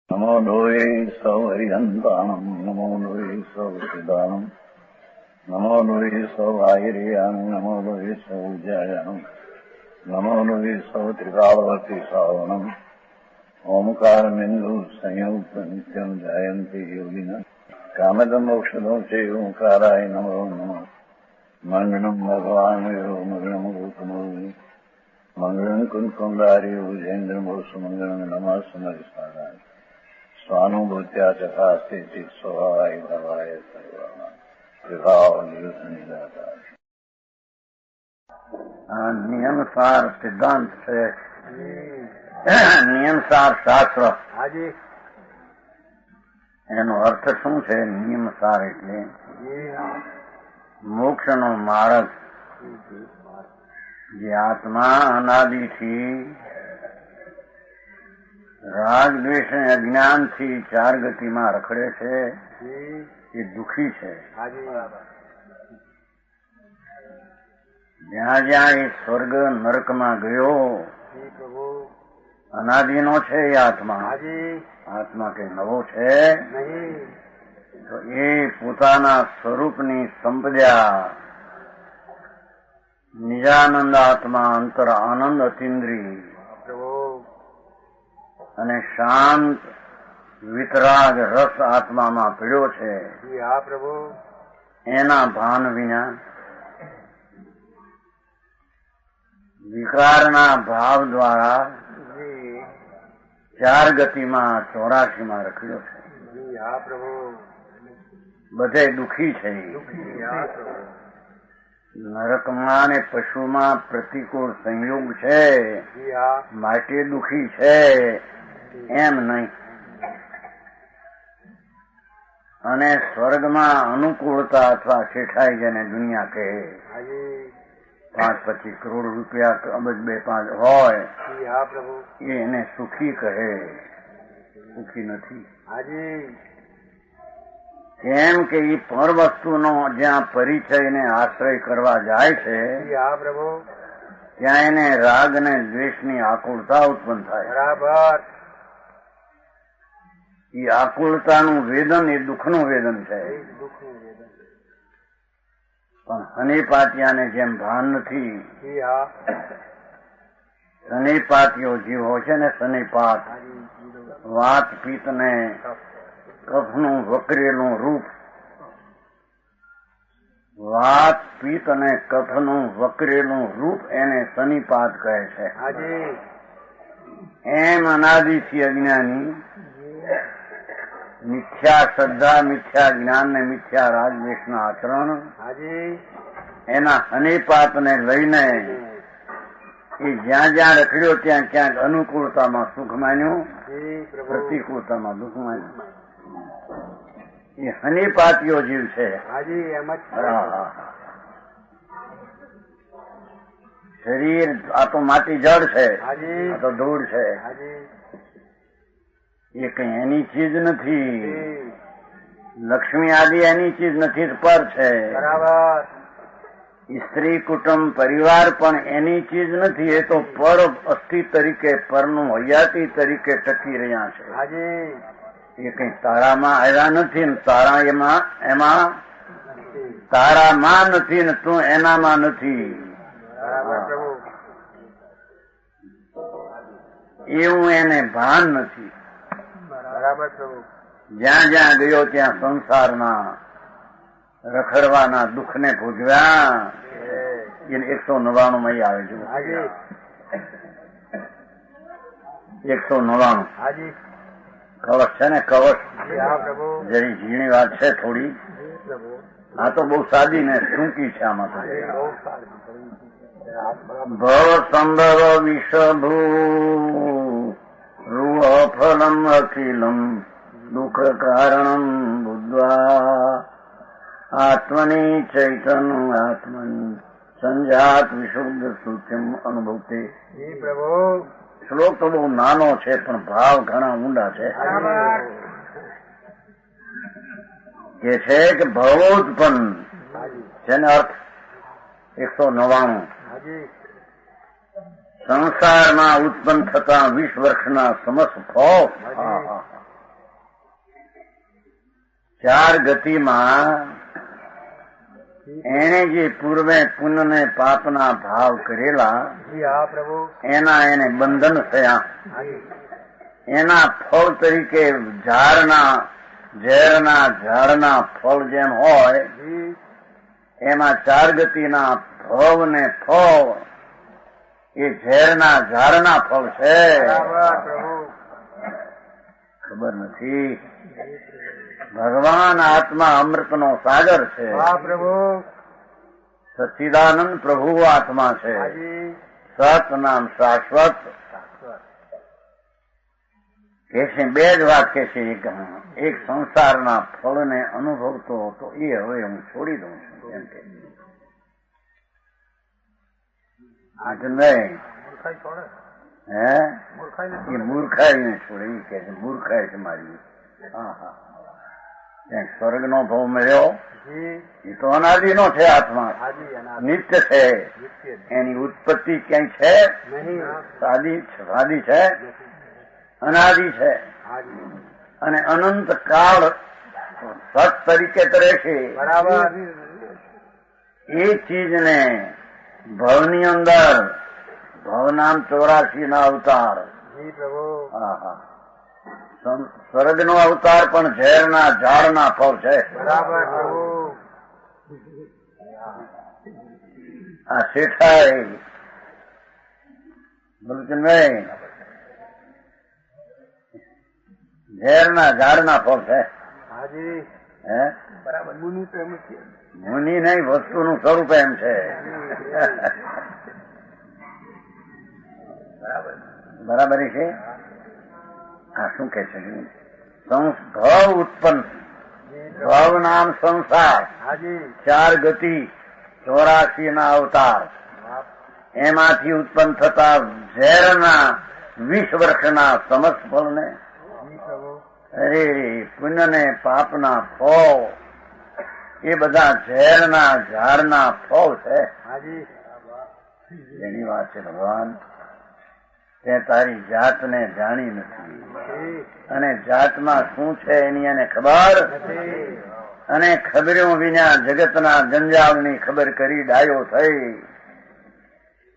નમો લોહે સૌ હરિહંતાણમ નમો લોહે સૌ સિદાનમ નમો લોહે સૌ આહિર્યાણમ નમો લોહે સૌ જયાણમ નમો લોહે સૌ ત્રિકાળવતી સાવણમ ઓમકારમિંદુ સંયુક્ત નિત્યમ જયંતિ યોગિના કામદમ મોક્ષદો છે ઓંકારાય નમો નમઃ મંગળમ ભગવાન મંગળમ ગૌતમો મંગળમ કુંકુંડાર્યો જૈન્દ્રમો સુમંગળમ નમઃ સમરિસારાય સ્વાનુભૂત્યા ચકાસ્તે સ્વભાવાય ભવાય સર્વમાં વિભાવ નિયુદ્ધ નિરાકાર. આ નિયમસાર સિદ્ધાંત છે, નિયમસાર શાસ્ત્ર. એનો અર્થ શું છે? નિયમસાર એટલે મોક્ષનો માર્ગ, જે આત્મા અનાદિથી રાગ દ્વેષ અને અજ્ઞાનથી ચાર ગતિમાં રખડે છે, એ દુઃખી છે. જ્યાં જ્યાં એ સ્વર્ગ નરકમાં ગયો, અનાદિનો છે એ આત્મા. આત્મા કઈ નવો છે તો એ પોતાના સ્વરૂપની સંપદા નિજાનંદ આત્મા, અંતર આનંદ અતિન્દ્રિય અને શાંત વિતરાગ રસ આત્મામાં પીડ્યો છે. એના ભાન વિના વિકારના ભાવ દ્વારા ચાર ગતિમાં 84માં રખડ્યો છે. બધે દુઃખી છે. નરકમાં ને પશુમાં પ્રતિકૂળ સંયોગ છે માટે દુઃખી છે, એમ નહીં. અને સ્વર્ગમાં અનુકૂળતા અથવા શેઠાઈ જેને દુનિયા કહે, 5-25 કરોડ રૂપિયા અબજ 2-5 હોય એને સુખી કહે. સુખી નથી. કેમ કે એ પર વસ્તુનો જ્યાં પરિચયને આશ્રય કરવા જાય છે ત્યાં એને રાગ અને દ્વેષની આકુળતા ઉત્પન્ન થાય. બરાબર. એ આકુળતાનું વેદન એ દુઃખનું વેદન છે. પણ શનિપાતિયાને જેમ ભાન નથી. શનિપાતીઓ જીવ હોય છે ને, શનિપાત, વાત પિત્ત ને કફનું વકરેલું રૂપ, વાત પિત્ત અને કફનું વકરેલું રૂપ એને શનિપાત કહે છે. એમ અનાદિથી અજ્ઞાની મિથ્યા શ્રદ્ધા, મિથ્યા જ્ઞાન ને મિથ્યા રાગદ્વેષના આચરણ એના શનિપાતને લઈને એ જ્યાં જ્યાં રખડ્યો ત્યાં ક્યાંક અનુકૂળતામાં સુખ માન્યું, પ્રતિકૂળતામાં દુઃખ માન્યું. એ શનિપાતીઓ જીવ છે. શરીર આ તો માટી જળ છે, આ તો ધૂળ છે. એ કઈ એની ચીજ નથી. લક્ષ્મી આદિ એની ચીજ નથી, પર છે. સ્ત્રી કુટુંબ પરિવાર પણ એની ચીજ નથી. એ તો પર અસ્થિ તરીકે, પરનું હયાતી તરીકે ટકી રહ્યા છે. એ કઈ તારામાં આવ્યા નથી ને તારા એમાં તારામાં નથી ને તું એનામાં નથી. એવું એને ભાન નથી. જ્યાં જ્યાં ગયો ત્યાં સંસારના રખડવાના દુઃખને ભોગવ્યા. એને 199 માં આવે છે. 199 કવચ છે ને, કવચ. જરી ઝીણી વાત છે થોડી. આ તો બહુ સાદી ને ટૂંકી છે. આમાં તો ભવ સંભવ વિષભૂ રૂહ ફલમ અખિલમ દુઃખ કારણમ બુદ્ધ્વા આત્મની ચૈતન્ય આત્મની સંજાત વિશુદ્ધ સૂક્ષ્મ અનુભવતે. શ્લોક તો બહુ નાનો છે પણ ભાવ ઘણા ઊંડા છે. કે છે કે ભવોત્પન્ન છે ને અર્થ 199. સંસારમાં ઉત્પન્ન થતા 20 વર્ષના સમસ્ત ભવ ચાર ગતિમાં એને જે પૂર્વે પુણ્ય ને પાપના ભાવ કરેલા એના એને બંધન થયા. એના ફળ તરીકે ઝેરના ઝાડના ફળ જેમ હોય એમાં ચાર ગતિના ભવ ને ફળ એ ઝેરના ઝાડના ફળ છે. ખબર નથી. ભગવાન આત્મા અમૃતનો સાગર છે. સચ્ચિદાનંદ પ્રભુ આત્મા છે. સત નામ શાશ્વત કે છે. બે જ વાત કે છે. એક સંસારના ફળને અનુભવતો હતો એ હવે હું છોડી દઉં છું એમ કે એ મૂર્ખાઈ છોડે એ કે છે મૂર્ખાઈ છે મારી. સ્વર્ગ નો ભવ મળ્યો એ તો અનાદિ નો છે. આત્મા નિત્ય છે. એની ઉત્પત્તિ ક્યાંય છે? સાદી છે, અનાદિ છે અને અનંત કાળ સત તરીકે કરે છે. એ ચીજને ભવની અંદર ભવનામ 84 ના અવતાર સ્વર્ગ નો અવતાર પણ ઝેરના ઝાડના ફળ છે. આ શેઠાઈ બોલચંદભાઈ ઝેરના ઝાડના ફળ છે. મુનિ નહીં, વસ્તુનું સ્વરૂપ એમ છે. બરાબર છે. આ શું કે છે? ભવ ઉત્પન્ન, ભવ નામ સંસાર, ચાર ગતિ 84 ના અવતાર, એમાંથી ઉત્પન્ન થતા ઝેરના 20 વર્ષના સમસ્ત ફળને અરે પુણ્ય ને પાપના ફળ એ બધા ઝેરના ઝાડના ફળ છે. એની વાત છે ભગવાન તે તારી જાતને જાણી નથી અને જાતમાં શું છે એની એને ખબર અને ખબર્યું વિના જગતના જંજાળની ખબર કરી ડાયો થઈ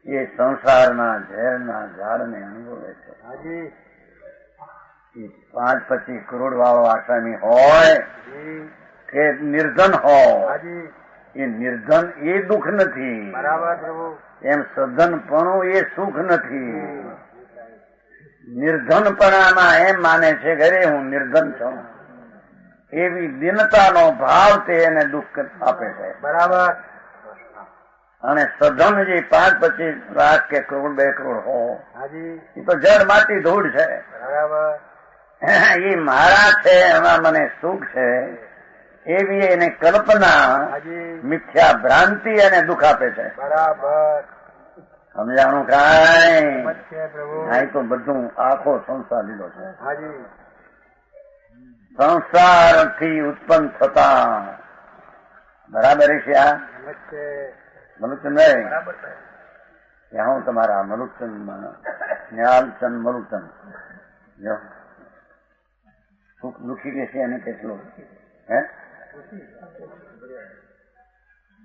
એ સંસારના ઝેરના ઝાડને અનુભવે છે. 5-25 કરોડ વાળો આસામી હોય કે નિર્ધન હોય એ નિર્ધન એ દુઃખ નથી. એમ સધનપણું એ સુખ નથી. નિર્ધનપણામાં એમ માને છે કે અરે હું નિર્ધન છું એવી દિનતાનો ભાવ તે એને દુઃખ આપે છે. બરાબર. અને સધન જે 5-25 લાખ કે કરોડ 2 કરોડ હો એ તો જળ માટી ધૂળ છે. બરાબર. એ મારા છે એમાં મને સુખ છે એવી એને કલ્પના મિથ્યા ભ્રાંતિ એને દુઃખ આપે છે. બરાબર. સમજાણું કાંઈ તો બધું આખો સંસાર લીધો છે. સંસારથી ઉત્પન્ન થતા બરાબર છે. આ મલુચંદ હું તમારા મલુચંદ ન્યાલચંદ મલુચંદ સુખ દુઃખી કે છે એને કેટલું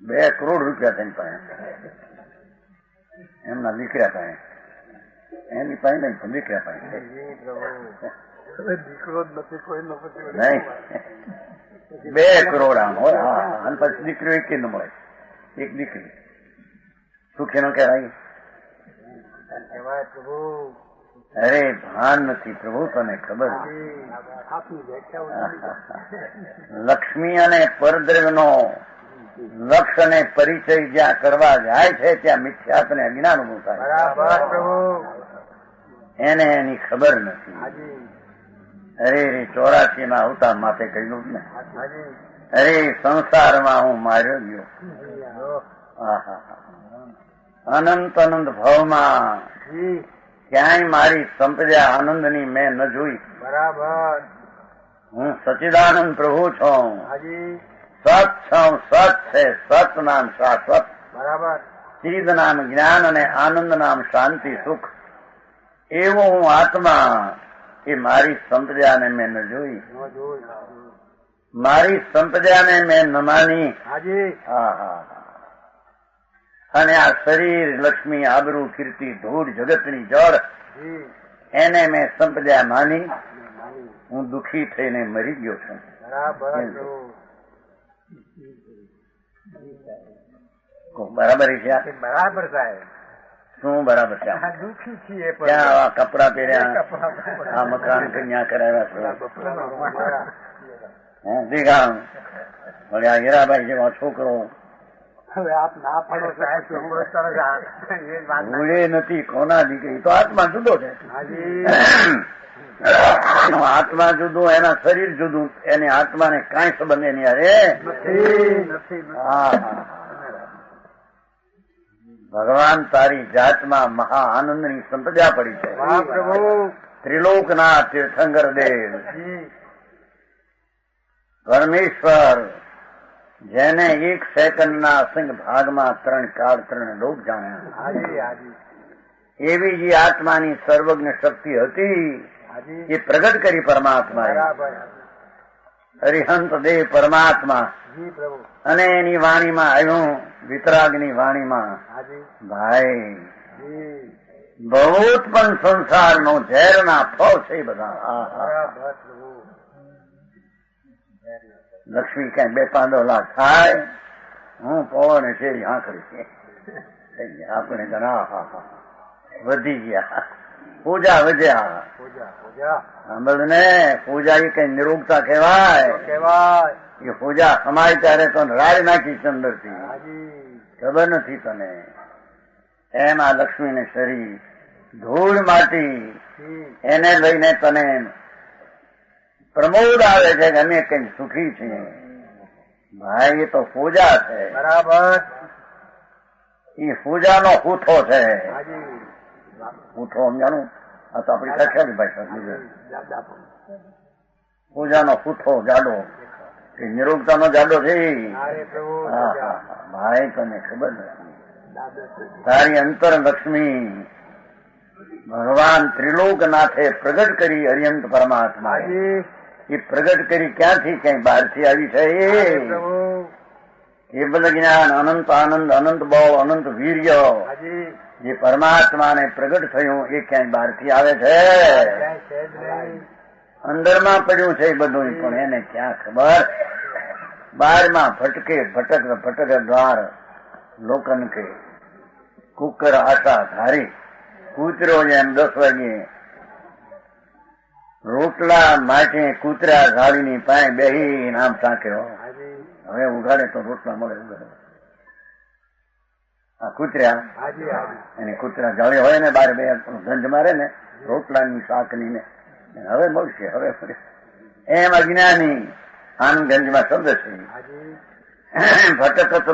2 કરોડ રૂપિયા તેની પાસે એમના દીકરા પાસે એની પાસે નહીં દીકરા પાસે દીકરો જ નથી કોઈ નહીં 2 કરોડ આમ હોય. હા અને પછી દીકરીઓ એક ન મળે. એક દીકરી સુખી નો કહેવાય. અરે ભાન નથી પ્રભુ તને ખબર. લક્ષ્મી અને પરદ્રવ્યનો લક્ષ અને પરિચય જ્યાં કરવા જાય છે ત્યાં મિથ્યાત્વ ને અજ્ઞાન ઉભું થાય. એને એની ખબર નથી. અરે 84 ના અવતાર માથે કહ્યું ને અરે સંસારમાં હું માર્યો ગયો. અનંત અનંત ભાવમાં ક્યાંય મારી સંપદા આનંદની મેં ન જોઈ. બરાબર. હું સચ્ચિદાનંદ પ્રભુ છું. સત છું. સત છે. સત નામ શાશ્વત. બરાબર. ચિદ નામ જ્ઞાન અને આનંદ નામ શાંતિ સુખ. એવો હું આત્મા એ મારી સંપદાને મેં ન જોઈ. મારી સંપદાને મેં ન માની. હાજી. અને આ શરીર, લક્ષ્મી, આબરૂ, કીર્તિ, ધૂળ, જગતની જળ એને મેં સંપદા માની. હું દુઃખી થઈને મરી ગયો છું. બરાબર છે. બરાબર સાહેબ. શું બરાબર છે? દુઃખી છીએ. ક્યાં આવા કપડા પહેર્યા, આ મકાન કન્યા કરાવ્યા છે. દીઘા મળ્યા હીરાબાઈ જેવા છોકરો. હવે આપ ના પડો સાહેબ. ભૂલે નથી કોના દીકરી. તો આત્મા જુદો છે. આત્મા જુદું, એના શરીર જુદું. એની આત્માને કાંઈ સંબંધ એની અરે ભગવાન તારી જાતમાં મહા આનંદની સંપદા પડી છે. ત્રિલોકના તીર્થંકર દેવ પરમેશ્વર, જેને એક સેકન્ડના અસંગ ભાગમાં 3 કાળ 3 લોક જાણ્યા, એવી જે આત્માની સર્વજ્ઞ શક્તિ હતી એ પ્રગટ કરી પરમાત્મા. હરિહંત દેવ પરમાત્મા અને એની વાણીમાં આવ્યું, વિતરાગની વાણીમાં, ભાઈ બહુત પણ સંસારનો ઝેરના ફળ છે બધા. લક્ષ્મી કઈ 2-5 થાય, હું પવન છે આંખડી છે. આપણે ઘણા વધી ગયા, પૂજા વધ્યા. ને પૂજા એ કઈ નિરોગતા કહેવાય. એ પૂજા સમાય ત્યારે તો રાડ નાખી અંદરથી. ખબર નથી તને? એમ આ લક્ષ્મીને શરીર, ધૂળ માટી, એને લઈને તને પ્રમોદ આવે છે કે અમે કઈ સુખી છીએ. ભાઈ એ તો પૂજા છે. બરાબર. એ પૂજાનો હૂથો છે. હૂથો સમજાનું? આ તો આપણી કક્ષાની ભાષા. પૂજાનો હૂથો જાડો કે નિરોગતાનો જાડો છે. ભાઈ તને ખબર નથી. તારી અંતર લક્ષ્મી ભગવાન ત્રિલોકનાથે પ્રગટ કરી. અરિયંત પરમાત્મા એ પ્રગટ કરી ક્યાંથી? કઈ બહારથી આવી છે? કેવલ જ્ઞાન, અનંત આનંદ, અનંત બળ, અનંત વીર્ય જે પરમાત્માને પ્રગટ થયું એ ક્યાંય બહારથી આવે છે? અંદરમાં પડ્યું છે એ બધું. પણ એને ક્યાં ખબર? બહારમાં ભટકે ભટક દ્વાર લોકન કે કુકર આશા ધારી. કૂતરો જેમ 10 વાગે રોટલા માટે કૂતરા ઝાડીની પાસે બેહી નામ સાંક્યો. હવે ઉઘાડે તો રોટલા મળે. ઉઘાડે આ કૂતરા, એને કૂતરા જાળે હોય ને બાર બે ગંજ મારે ને રોટલાની શાકની ને, હવે મળશે. હવે એમ અજ્ઞાની આનંદગંજમાં શબ્દ છે. ભટકત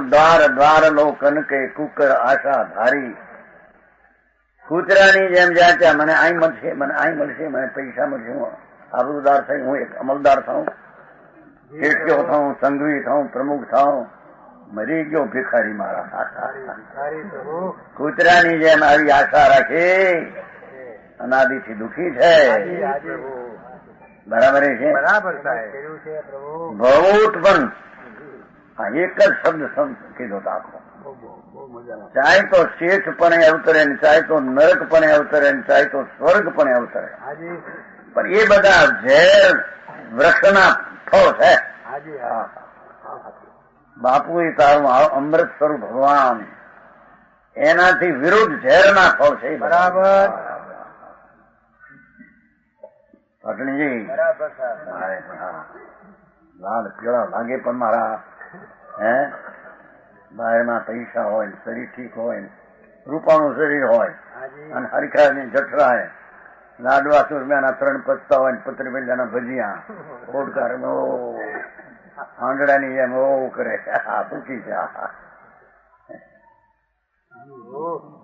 દ્વાર લોકન કે કુકર આશા ધારી. કૂતરાની જેમ જ્યાં ત્યાં મને અહીં મળશે, મને અહીં મળશે, મને પૈસા મળશે, હું આબરૂદાર થઈ, હું એક અમલદાર થાઉં, શેઠિયો થાઉં, સંઘવી થાઉં, પ્રમુખ થાઉં. મરી ગયો ભિખારી મારા. કૂતરાની જેમ આવી આશા રાખી, અનાદિથી દુઃખી છે. બરાબર છે? બરાબર. બહુત પણ આ એક જ શબ્દ કીધો આખો. ચાહે તો શેઠ પણ અવતરે, ચાહે તો નરક પણ અવતરે, ચાહે તો સ્વર્ગ પણ અવતરે. પણ એ બધા ઝેર વૃક્ષના ફળ છે. બાપુ એ તારું અમૃત સ્વરૂપ ભગવાન, એનાથી વિરુદ્ધ ઝેરના ફળ છે. બરાબર. પટણીજી લાલ પીળા લાગે પણ મારા બહારમાં પૈસા હોય, શરીર ઠીક હોય, રૂપાનું શરીર હોય અને હરખાની જઠરાય, લાડવા સુરમ્યાના 3 પત્તા હોય, પત્રવેલિયાના ભજીયા, ઓડકાર આંગળાની જેમ ઓ કરે. દુઃખી છે,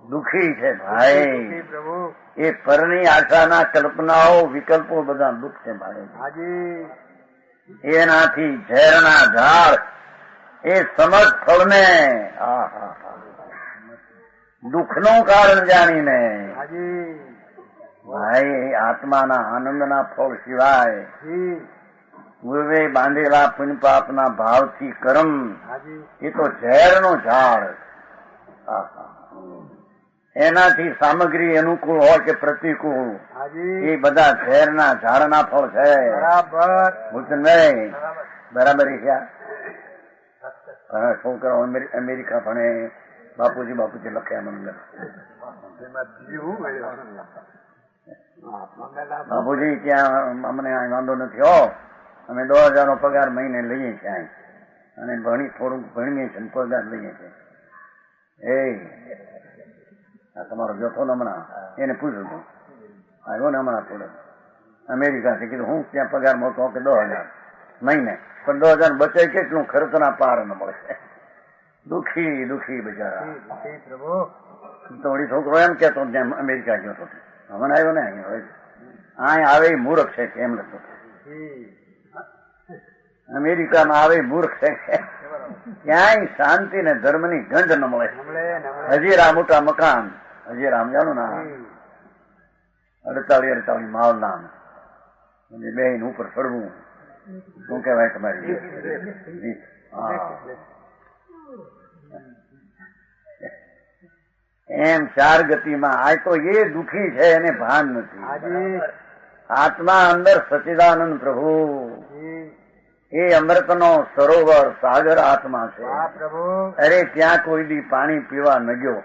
દુઃખી છે ભાઈ. એ પરની આશાના કલ્પનાઓ, વિકલ્પો બધા દુઃખ છે ભાઈ. એનાથી ઝેરના ઝાડ એ સમજ ફળને દુઃખનું કારણ જાણીને ભાઈ આત્માના આનંદના ફળ સિવાય પૂર્વે બાંધેલા પુણ્ય પાપના ભાવથી કર્મ હાજી એ તો ઝેરનો ઝાડ. એનાથી સામગ્રી અનુકૂળ હોય કે પ્રતિકૂળ હાજી એ બધા ઝેરના ઝાડના ફળ છે. બરાબર ભૂષણભાઈ બરાબર છે. ઘણા છોકરાઓ અમેરિકા ભણે, બાપુજી બાપુજી લખ્યા મને. એમાં બીજું શું મળ્યું? બાપુજી ત્યાં અમને વાંધો નથી હો, અમે 2000 નો પગાર મહિને લઈએ છીએ અહીં, અને થોડુંક ભણીએ છીએ, પગાર લઈએ છીએ. એ આ તમારો જોથો ને હમણાં એને પૂછ્યું હતું, આવ્યો ને હમણાં થોડો અમેરિકાથી, કીધું હું ત્યાં પગાર મળતો કે 2000 મહિને, પણ 2000 બચે કેટલું, ખર્ચના પાર ન મળે. દુઃખી દુઃખી બિચારા. પ્રભુ થોડી છોકરો એમ કેતો ત્યાં અમેરિકા ગયો હતો, હમણાં આવ્યો ને અહીં આવે એ મૂર્ખ છે કેમ લખતો, અમેરિકામાં આવે મૂર્ખ છે, ક્યાંય શાંતિ ને ધર્મની ગંધ ન મળે. હજીરા મોટા મકાન, હજીરા સમજાણું ના, 48 માલના, બેન ઉપર ચડવું, શું કહેવાય તમારી? એમ 4 ગતિમાં. આ તો એ દુઃખી છે, એને ભાન નથી. આત્મા અંદર સચિદાનંદ પ્રભુ, એ અમૃતનો સરોવર સાગર આત્મા છે. અરે ત્યાં કોઈ દી પાણી પીવા ન ગયો.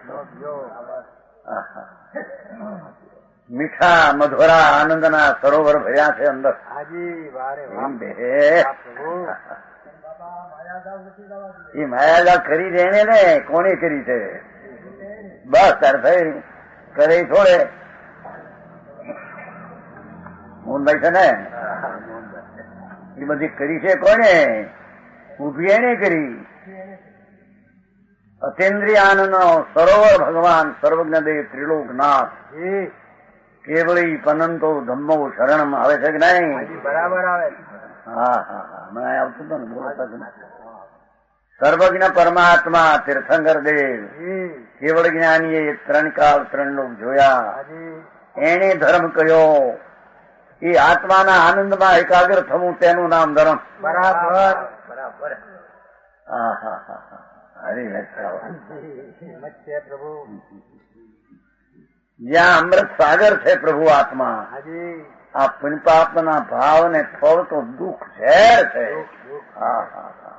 મીઠા મધુરા આનંદના સરોવર ભર્યા છે અંદર. એ માયાજા કરી દે ને, કોને કરી છે? બસ તાર ભાઈ કરે છોડે. મોહનભાઈ છે ને, એ બધી કરી છે કોને? ઉભી એને કરી. અતેન્દ્રિય આનંદનો સરોવર ભગવાન સર્વજ્ઞદેવ ત્રિલોકનાથ, કેવળી પનંતો ધમ્મો શરણમ આવે છે કે નહીં? બરાબર આવે. હા હા હા, મને આવતું હતું ને, બોલતા સર્વજ્ઞ પરમાત્મા તીર્થંકર દેવ કેવળ જ્ઞાનીએ 3 કાળ 3 લોક જોયા. એને ધર્મ કયો, એ આત્માના આનંદમાં એકાગ્ર થવું, તેનું નામ ધર્મ. બરાબર બરાબર. હા હા હા હા, હરી પ્રભુ. જ્યાં અમૃત સાગર છે પ્રભુ આત્મા, આ પુણ્યપાપના ભાવ ને ફળ તો દુઃખ ઝેર છે. હા હા હા,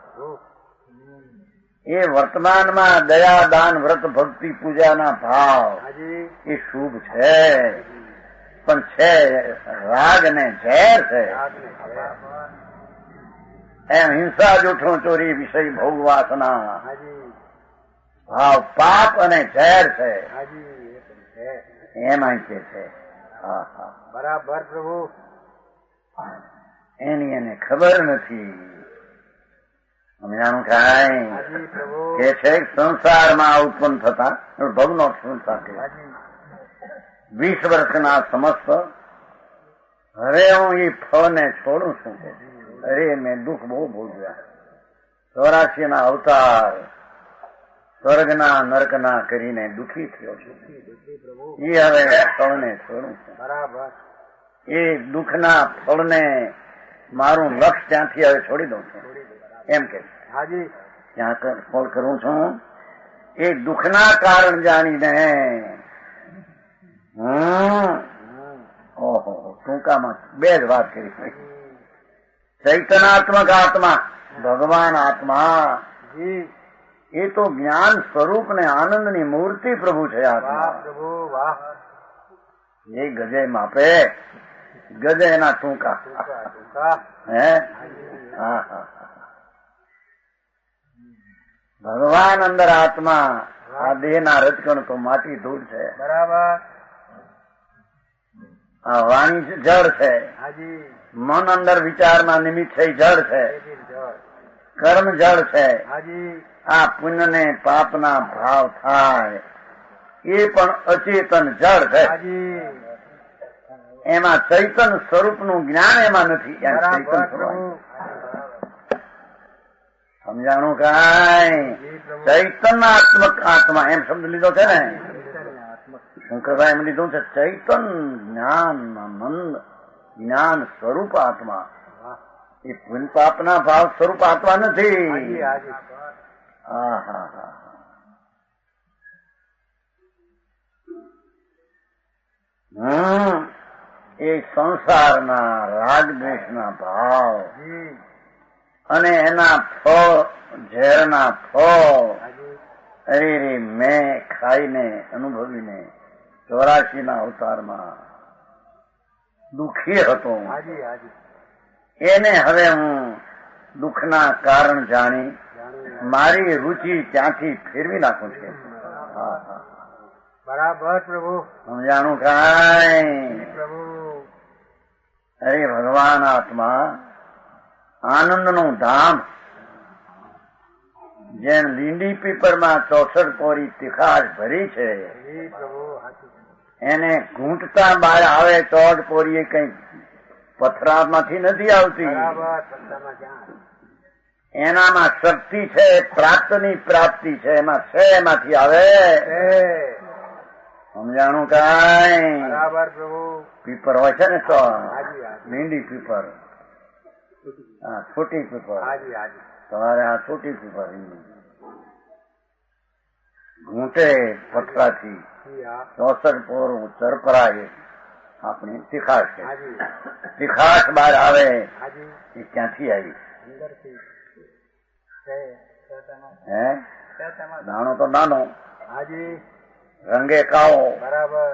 એ વર્તમાનમાં દયા દાન વ્રત ભક્તિ પૂજાના ભાવ એ શુભ છે, પણ છે રાગ ને ઝેર છે. એમ હિંસા જૂઠું ચોરી વિષય ભોગ વાસના ભાવ પાપ અને ઝેર છે. એમાં કે છે. હા હા બરાબર પ્રભુ. એની એને ખબર નથી. સમજાણું કાંઈ કે છે સંસારમાં ઉત્પન્ન થતા ભવનો સંસાર કહેવાય. 20 વર્ષના સમસ્ત હવે હું એ ફળને છોડું છું. અરે મેં દુઃખ બહુ ભોગવ્યા. 84 ના અવતાર સ્વર્ગના નરકના કરીને દુઃખી થયો છું. એ હવે ફળને છોડું છું. બરાબર. એ દુઃખના ફળને મારું લક્ષ ત્યાંથી હવે છોડી દઉં છું એમ કે ત્યાં ફળ કરું છું. એ દુઃખના કારણ જાણીને ઓહો ટૂંકામાં 2 જ વાત કરી. ચૈતનાત્મક આત્મા ભગવાન આત્મા એ તો જ્ઞાન સ્વરૂપ ને આનંદની મૂર્તિ પ્રભુ છે. આત્મા એ ગજે માપે, ગજે એના ટૂંકા. હે હા હા, ભગવાન અંદર આત્મા. આ દેહ ના રજકણ તો માટી ધૂળ છે. બરાબર. આ વાણી જળ છે. મન અંદર વિચારના નિમિત્ત છે, જળ છે. કર્મ જળ છે. આ પુણ્ય ને પાપના ભાવ થાય એ પણ અચેતન જળ છે. એમાં ચૈતન સ્વરૂપ નું જ્ઞાન એમાં નથી. સમજાણું કાંઈ? ચૈતનાત્મક આત્મા એમ શબ્દ લીધો છે ને શંકરભાઈ, એમ લીધું છે ચૈતન જ્ઞાન મંદ જ્ઞાન સ્વરૂપ આત્મા. એ પુણ્ય પાપના ભાવ સ્વરૂપ આત્મા નથી. હાજી હાજી હા હા હા એ સંસારના રાગ દ્વેષના ભાવ જી અને એના ફળ, ઝેરના ફળ હાજી અરે રે મેં ખાઈને અનુભવીને 84ના અવતારમાં દુઃખી હતો. હાજી હાજી એને હવે હું દુઃખના કારણ જાણી જાણ્યું મારી રુચિ ત્યાંથી ફેરવી નાખું છું. હા હા બરાબર પ્રભુ સમજાણું કાંઈ? પ્રભુ અરે ભગવાન આત્મા આનંદનું ધામ, જેમ લીંડી પીપરમાં 64 પોરી તીખાશ ભરી છે, જી પ્રભુ હાજી એને ઘૂંટતા બહાર આવે 14 પોરી એ કઈ પથરામાંથી નથી આવતી. બરાબર સત્તામાં જ્ઞાન એનામાં શક્તિ છે, પ્રાપ્તની પ્રાપ્તિ છે, એમાં છે એમાંથી આવે. સમજાણું કાંઈ? બરાબર પ્રભુ પીપર હોય છે ને તો હાજી હાજી લીંડી પીપર, હા છોટી પીપર, હાજી હાજી તમારે આ છોટી પીપર ઘૂંટે પથરાથી જી હા 64 પોરું ચરપરાય આપણી તીખાશ છે. હાજી તીખાશ બહાર આવે હાજી એ ક્યાંથી આવી? અંદરથી છે સત્તામાં હે સત્તામાં નાનો તો નાનો, હાજી રંગે કાળો, બરાબર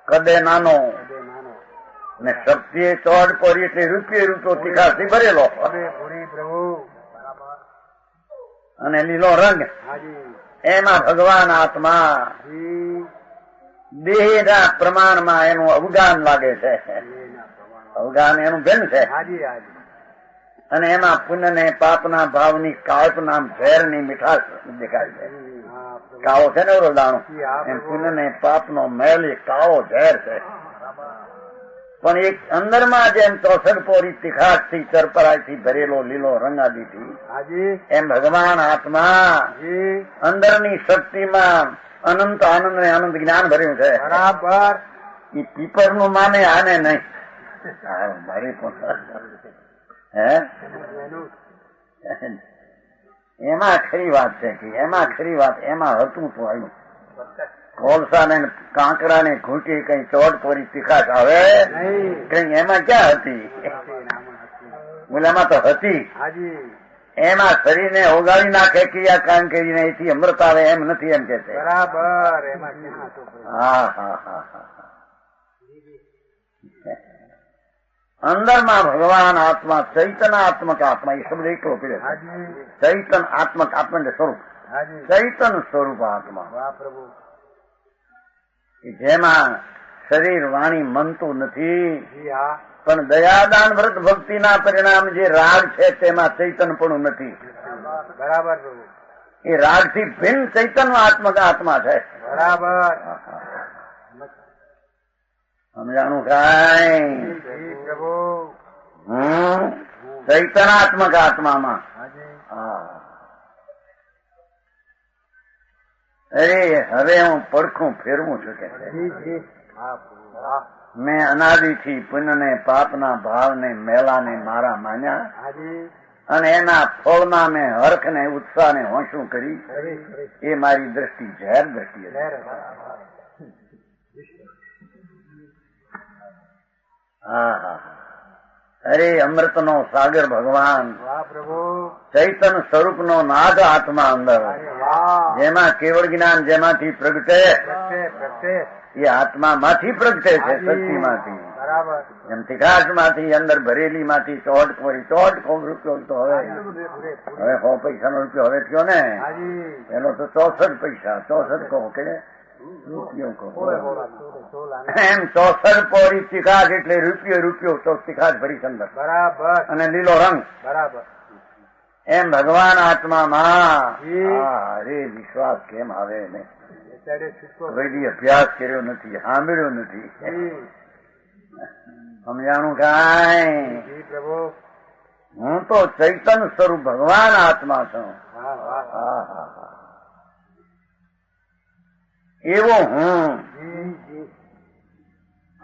કદે નાનો, બે નાનો ને શક્તિ 14 પોરી એટલે રૂપિયો તીખાશથી ભરેલો, અરે પૂરી પ્રભુ બરાબર અને લીલો રંગ. હાજી એમાં ભગવાન આત્મા જી દેહના પ્રમાણમાં એનું અવગાન લાગે છે. એના પ્રમાણ અવગાન એનું ભિન્ન છે. હાજી હાજી અને એમાં પુણ્ય ને પાપના ભાવની કાલ્પના ઝેરની મીઠાશ દેખાય છે. હા પ્રભુ કાળો છે ને ઓલો દાણો, હા, એમ પુણ્ય ને પાપનો મેલ એ કાળો ઝેર છે. પણ એક અંદરમાં જેમ 64 પોરી તીખાશથી ચરપરાયથી ભરેલો લીલો રંગાદીથી, હાજી એમ ભગવાન આત્મા જી અંદરની શક્તિમાં અનંત આનંદ ને અનંત જ્ઞાન ભર્યું છે. બરાબર એ પીપરનું માને આને નહીં. હા, મારી પણ હે એનું એમાં ખરી વાત છે કે એમાં ખરી વાત એમાં હતું તો આવ્યું. કોલસા ને કાંકરા ને ઘૂંટી કઈ 14 પોરી તીખાશ આવે નહીં કઈ એમાં ક્યાં હતી? બોલામાં તો હતી. હાજી એમાં શરીરને ઓગાળી નાખે ક્રિયા કામ કરીને એથી અમૃત આવે એમ નથી, એમ કે છે. બરાબર એમાં ક્યાં હતું પ્રભુ? હા હા હા હા અંદરમાં ભગવાન આત્મા ચૈતનાત્મક આત્મા એ શબ્દ એકલો પીડે. હાજી ચૈતન આત્મક આત્મા એટલે સ્વરૂપ, હાજી ચૈતન સ્વરૂપ આત્મા વાહ પ્રભુ કે જેમાં શરીર વાણી મનતું નથી, જી હા પણ દયાદાન વ્રત ભક્તિના પરિણામ જે રાગ છે તેમાં ચૈતનપણું નથી. બરાબર પ્રભુ એ રાગથી ભિન્ન ચૈતન્ય આત્મક આત્મા છે. બરાબર સમજાણું કાંઈ? જી પ્રભુ ચૈતનાત્મક આત્મામાં હાજી હા. અરે હવે હું પડખું ફેરવું છું કે છે. જી જી હા પ્રભુ વાહ મેં અનાદિથી પુણ્યને પાપના ભાવને મેલાને મારા માન્યા હાજી અને એના ફળમાં મેં હર્ષને ઉત્સાહને હોંશું કરી. ખરી ખરી એ મારી દ્રષ્ટિ ઝેર દ્રષ્ટિ હતી. લહેર હા હા અરે અમૃતનો સાગર ભગવાન વાહ પ્રભુ ચૈતન સ્વરૂપનો નાદ આત્મા અંદર, અરે વાહ જેમાં કેવળ જ્ઞાન જેમાંથી પ્રગટે પ્રગટે પ્રગટે એ આત્મામાંથી પ્રગટે છે, શક્તિમાંથી. બરાબર એમ તીખાશમાંથી અંદર ભરેલીમાંથી 14 પોરી 14 રૂપિયો તો હવે 100 પૈસાનો રૂપિયો હવે થયો ને, હાજી એનો તો 64 પૈસા 64 કહો કે રૂપિયો કહો. એમ 64 પોરી તીખાશ એટલે રૂપિયો તો તીખાશ ભરી અંદર બરાબર અને લીલો રંગ. બરાબર એમ ભગવાન આત્મામાં જી. અરે વિશ્વાસ કેમ આવે ને? બેચારે છૂટકો કોઈ અભ્યાસ કર્યો નથી, સાંભળ્યો નથી, જી સમજાણું કાંઈ? જી પ્રભુ હું તો ચૈતન સ્વરૂપ ભગવાન આત્મા છું. વાહ વાહ હા હા હા એવો હું જી જી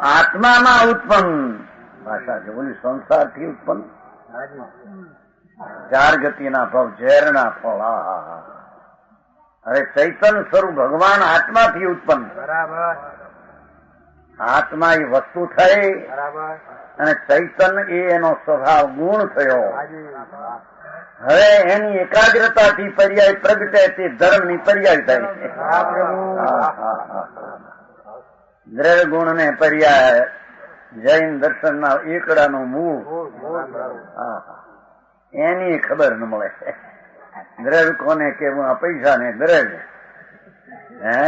આત્મામાં ઉત્પન્ન ભાષા છે, બોલી સંસારથી ઉત્પન્ન ચાર ગતિના ભવ, ઝેરના ફળ. અરે ચૈતન્ય સ્વરૂપ ભગવાન આત્માથી ઉત્પન્ન. બરાબર. આત્મા એ વસ્તુ થઈ બરાબર. અને ચૈતન્ય એ એનો સ્વભાવ ગુણ થયો. હવે એની એકાગ્રતાથી પર્યાય પ્રગટે તે ધર્મની પર્યાય થાય છે. દ્રવ્ય ગુણ ને પર્યાય જૈન દર્શનના એકડાનું મૂળ. એની ખબર ન મળે. દ્રવ્ય કોને કેવું? આ પૈસા ને દ્રવ્ય. હે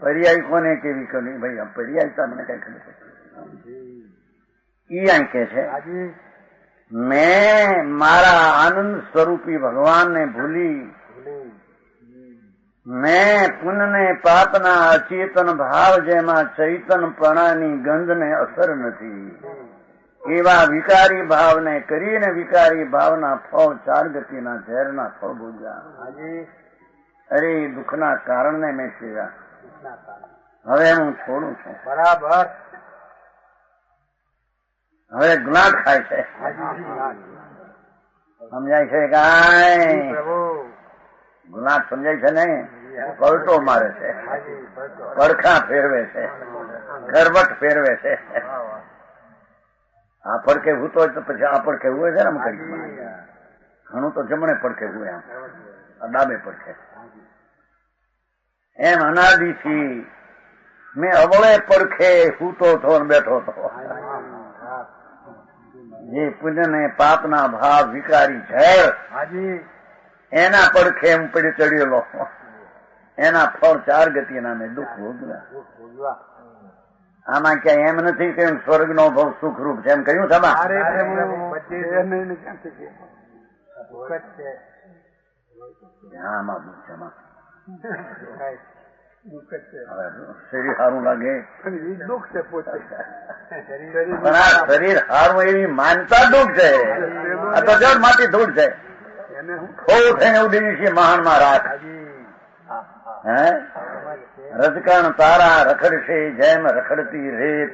પર્યાય કોને કેવી કરી? ભાઈ આ પર્યાય તમને કઈ ખબર? ઈ અહીં કે છે મેં મારા આનંદ સ્વરૂપી ભગવાનને ભૂલી, મેં પુણ્યને પાપના અચેતન ભાવ જેમાં ચૈતનપણાની ગંધને અસર નથી, એવા વિકારી ભાવને કરીને વિકારી ભાવના ફળ ચાર ગતિના ઝેરના ફળ ભોગ્યા. અરે દુઃખના કારણને મેં સેવ્યા. હવે હું છોડું છું. બરાબર. હવે ગુલાબ ખાય છે. સમજાય છે કાંઈ? ગુલાબ સમજાય છે ને? પલટો મારે છે, પડખા ફેરવે છે, કરવટ ફેરવે છે. આ પડખે હૂતો હોય તો પછી આ પડખે હોય છે ને ઘણું તો જમણે પડખે હોય, આમ ડાબે પડખે. એમ અનાદિથી મેં અવળે પડખે હૂતો હતો ને બેઠો હતો. જે પુણ્ય ને પાપના ભાવ વિકારી ઝેર એના પડખે એમ પડી ચડેલો, એના ફળ ચાર ગતિના મેં દુઃખ ભોગવ્યા. આમાં ક્યાંય એમ નથી કે સ્વર્ગ નો ભવ સુખરૂપ છે એમ કહ્યું તમા? આમાં દુઃખ છે. શરીર સારું લાગે દુઃખ છે પોતે, પણ આ શરીર સારું એવી માનતા દુઃખ છે. આ તો જળ માંથી ધૂળ છે. થોડું થઈને ઉડી છે મહાનમાં રાખ. હે રજકણ તારા રખડશે જેમ રખડતી રેત,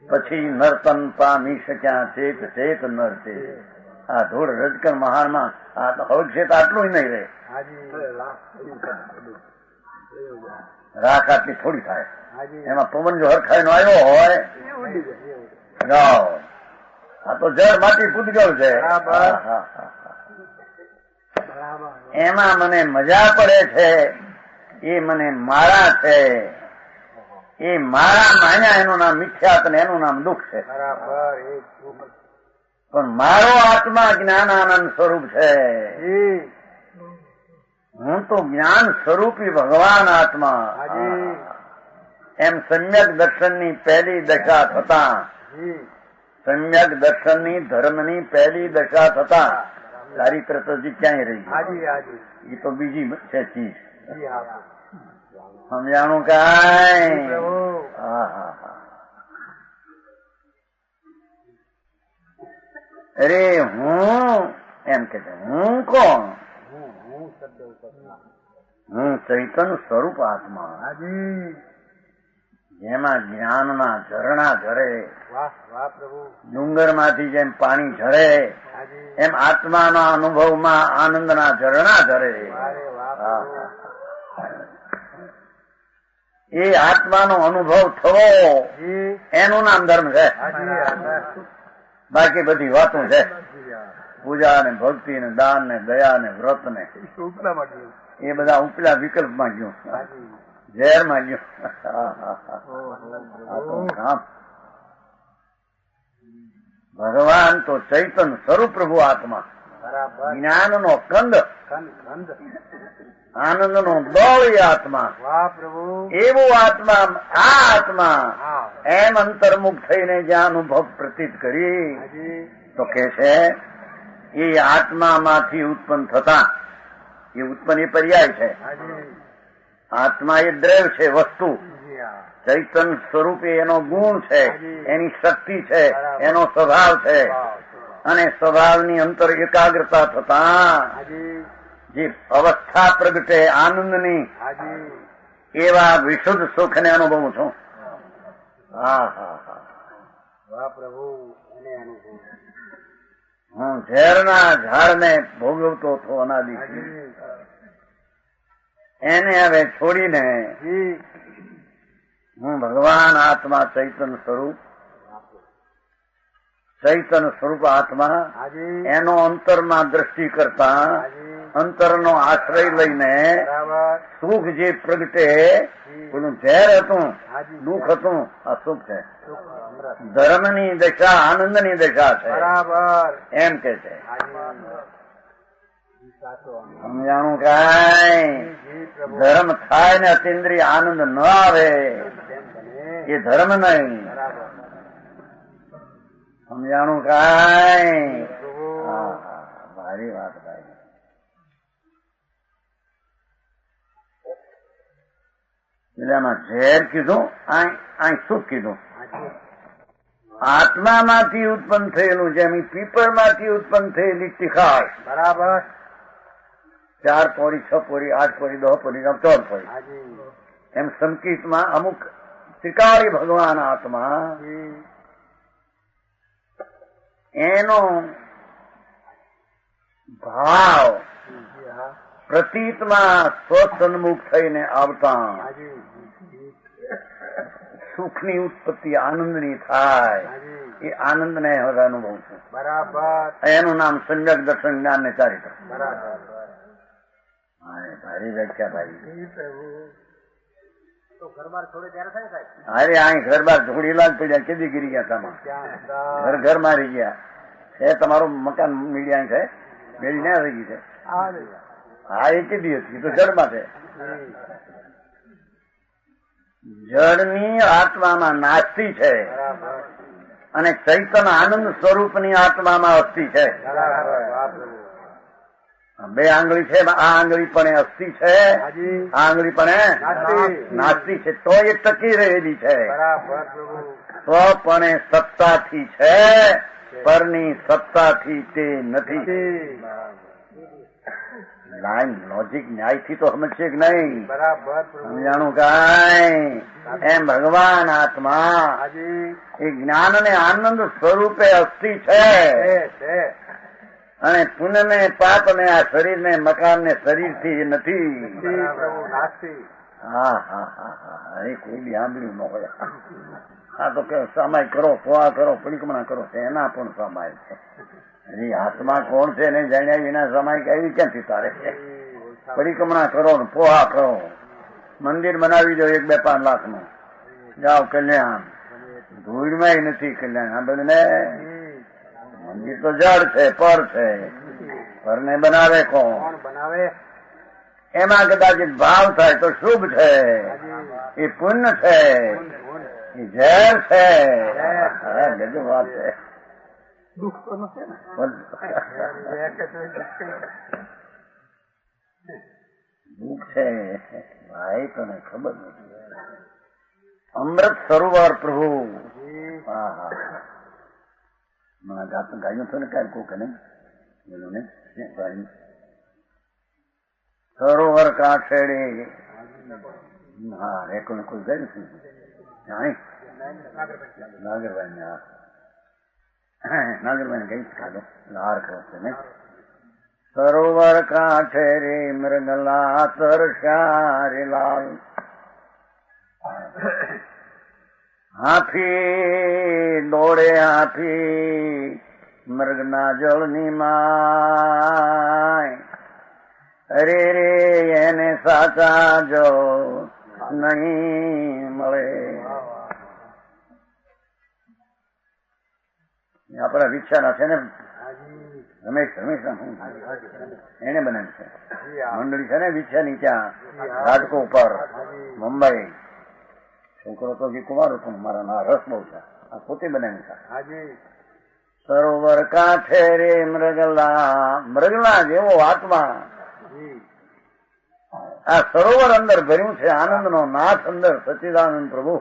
પછી નર્તન પામી શક્યા ચેત ચેત નર છે. આ ધૂળ રજકણ મહાનમાં આ તો હવે છે તો આટલું નહીં રહે. રાખ આટલી થોડી થાય. એમાં પવન જો હરખાઈનો આવ્યો હોય જાઓ, આ તો જળ માટી પૂતગળ છે. એમાં મને મજા પડે છે. એ મને મારા છે. એ મારા માન્યા એનું નામ મિથ્યાત ને એનું નામ દુઃખ છે. પણ મારો આત્મા જ્ઞાનાનંદ સ્વરૂપ છે. હું તો જ્ઞાન સ્વરૂપી ભગવાન આત્મા. એમ સમ્યક દર્શનની પહેલી દશા થતા, સમ્યક દર્શનની ધર્મની પહેલી દશા થતા ચારિત્ર તો ક્યાંય રહી ગયું. એ તો બીજી છે ચીજ. સમજાણું કાંઈ? અરે હું એમ કે હું કોણ? હું ચૈતન્ય સ્વરૂપ આત્મા, જેમાં જ્ઞાનના ઝરણા ઝરે. ડુંગર માંથી જેમ પાણી ઝરે એમ આત્માના અનુભવમાં આનંદના ઝરણા ઝરે. એ આત્માનો અનુભવ થવો એનું નામ ધર્મ છે. બાકી બધી વાતો છે. પૂજા ને ભક્તિ ને દાન ને દયા ને વ્રત ને એ બધા ઉપલા વિકલ્પમાં ગયું, ઝેરમાં ગયું. ભગવાન તો ચૈતન્ય સ્વરૂપ પ્રભુ આત્મા, જ્ઞાનનો કંદ, આનંદનો દોળ એ આત્મા. એવું આત્મા, આ આત્મા એમ અંતર્મુખ થઈને જ્યાં અનુભવ પ્રતીત કરી તો કે છે એ આત્મામાંથી ઉત્પન્ન થતા, એ ઉત્પન્ન એ પર્યાય છે. આત્મા એ દ્રવ્ય છે, વસ્તુ. ચૈતન્ય સ્વરૂપે એનો ગુણ છે, એની શક્તિ છે, એનો સ્વભાવ છે. અને સ્વભાવની અંતર એકાગ્રતા થતા જે અવસ્થા પ્રગટે આનંદની, એવા વિશુદ્ધ સુખને અનુભવું છું. વાહ પ્રભુ એને અનુભવ. હું ઝેરના ઝાડને ભોગવતો હતો અનાદિથી, હાજી એને હવે છોડીને જી હું ભગવાન આત્મા ચૈતન્ય સ્વરૂપ, ચૈતન્ય સ્વરૂપ આત્મા હાજી એનો અંતરમાં દ્રષ્ટિ કરતા હાજી અંતરનો આશ્રય લઈને બરાબર સુખ જે પ્રગટે જી પેલું ઝેર હતું, હાજી દુઃખ હતું, આ સુખ છે. સુખ અમૃત ધર્મની દશા આનંદની દશા છે બરાબર એમ કે છે. હાજી સાચો સમજાણું કાંઈ? જી પ્રભુ ધર્મ થાય ને અતિન્દ્રિય આનંદ ન આવે તેમ બને એ ધર્મ નહીં. બરાબર સમજાણું કાંઈ? પ્રભુ હા, ભારી વાત ભાઈ. પેલામાં ઝેર કીધું, અહીં સુખ કીધું. હાજી આત્મામાંથી ઉત્પન્ન થયેલું જેમ પીપળમાંથી ઉત્પન્ન થયેલી તીખાશ, બરાબર 4 પોરી 6 પોરી 8 પોરી 10 પોરી 14 પોરી, હાજી એમ સંકિતમાં અમુક ત્રિકાળી ભગવાન આત્મા જી એનો ભાવ જી હા પ્રતીતમાં સ્વસન્મુખ થઈને આવતા હાજી સુખની ઉત્પત્તિ આનંદની થાય. હાજી એ આનંદને હવે અનુભવ છે. બરાબર એનું નામ સમ્યક દર્શન જ્ઞાન ને ચારિત્ર. બરાબર ભારી વ્યાખ્યા ભાઈ. જી પ્રભુ તો ઘરમાં થોડે ત્યારે થાય સાહેબ અરે અહીં ઘર બાર ઢોળીલા જ પડ્યા, કેદી ગીરી ગયા તમે? ત્યાં ઘર મારી ગયા છે. તમારું મકાન મીડિયા છે, મેળી ના થઈ ગઈ છે. હા, એ કેદી હતી? તો જળમાં છે. જળની આત્મામાં નાસ્તી છે બરાબર અને ચૈતન્ય આનંદ સ્વરૂપની આત્મામાં અસ્થિ છે. બરાબર વાહ પ્રભુ 2 આંગળી છે, આ આંગળી પણ અસ્થિ છે, હાજી આ આંગળી પણ નાસ્તી. નાસ્તી છે. તો એ ટકી રહેલી છે. બરાબર પ્રભુ સ્વપણે સત્તાથી છે, પરની સત્તાથી તે નથી. લાઈન લોજિક ન્યાયથી તો સમજશે કે નહીં? બરાબર પ્રભુ સમજાણું કાંઈ? એમ ભગવાન આત્મા હાજી એ જ્ઞાન અને આનંદ સ્વરૂપે અસ્થિ છે છે અને પુણ્ય ને પાપ ને આ શરીર ને મકાન ને શરીર થી નથી. જી પ્રભુ નાસ્તી હા હા હા હા, એ કોઈ બી સાંભળ્યું ન હોય. હા તો કે સમાય કરો, પોવા કરો, પરિક્રમણા કરો, એના પણ સમાય છે. એ આત્મા કોણ છે એને જાણ્યા વિના સમાય કેવી ક્યાંથી તારે છે? પરિક્રમણા કરો ને પોહા કરો, મંદિર બનાવી દો 1-2-5 લાખનું, જાઓ કલ્યાણ. ધૂળમાં નથી કલ્યાણ. આ બધું ને મંદિર તો જળ છે, પર છે, પરને બનાવે કોણ? કોણ બનાવે એમાં કદાચ ભાવ થાય તો શુભ છે, એ પુણ્ય છે, એ ઝેર છે. ગજબ વાત છે. દુઃખ તો નથી ને દુઃખ છે ભાઈ, તને ખબર નથી. અમૃત સરોવર પ્રભુ. હા હા, મને ગાયું હતું ને ક્યારે કોક ને એનું ને સરોવર કાંઠેડે. હા, રેકોને કોઈ ગયું છે નાગરભાઈ ને? નાગરભાઈ ગઈ ખાધો હાર કરશે ને. સરોવર કાંઠે રે મૃગલા તરસ્યા રે લાલ, હાથી દોડે હાથી મૃગના જળની માય. અરે રે એને સાચા જો નહીં મળે. આપણા વિચારા છે ને રમેશ એને બનાવી છે મંડળી છે ને વિછાની ત્યાં રાજકો ઉપર મુંબઈ. છોકરો તો જે કુમાર હતો મારા ના રસ બહુ છે. આ પોતે બનાવી છે. સરોવર કાંઠે રે મૃગલા, મૃગલા જેવો આત્મા આ સરોવર અંદર ભર્યું છે. આનંદ નો નાથ અંદર સચ્ચિદાનંદ પ્રભુ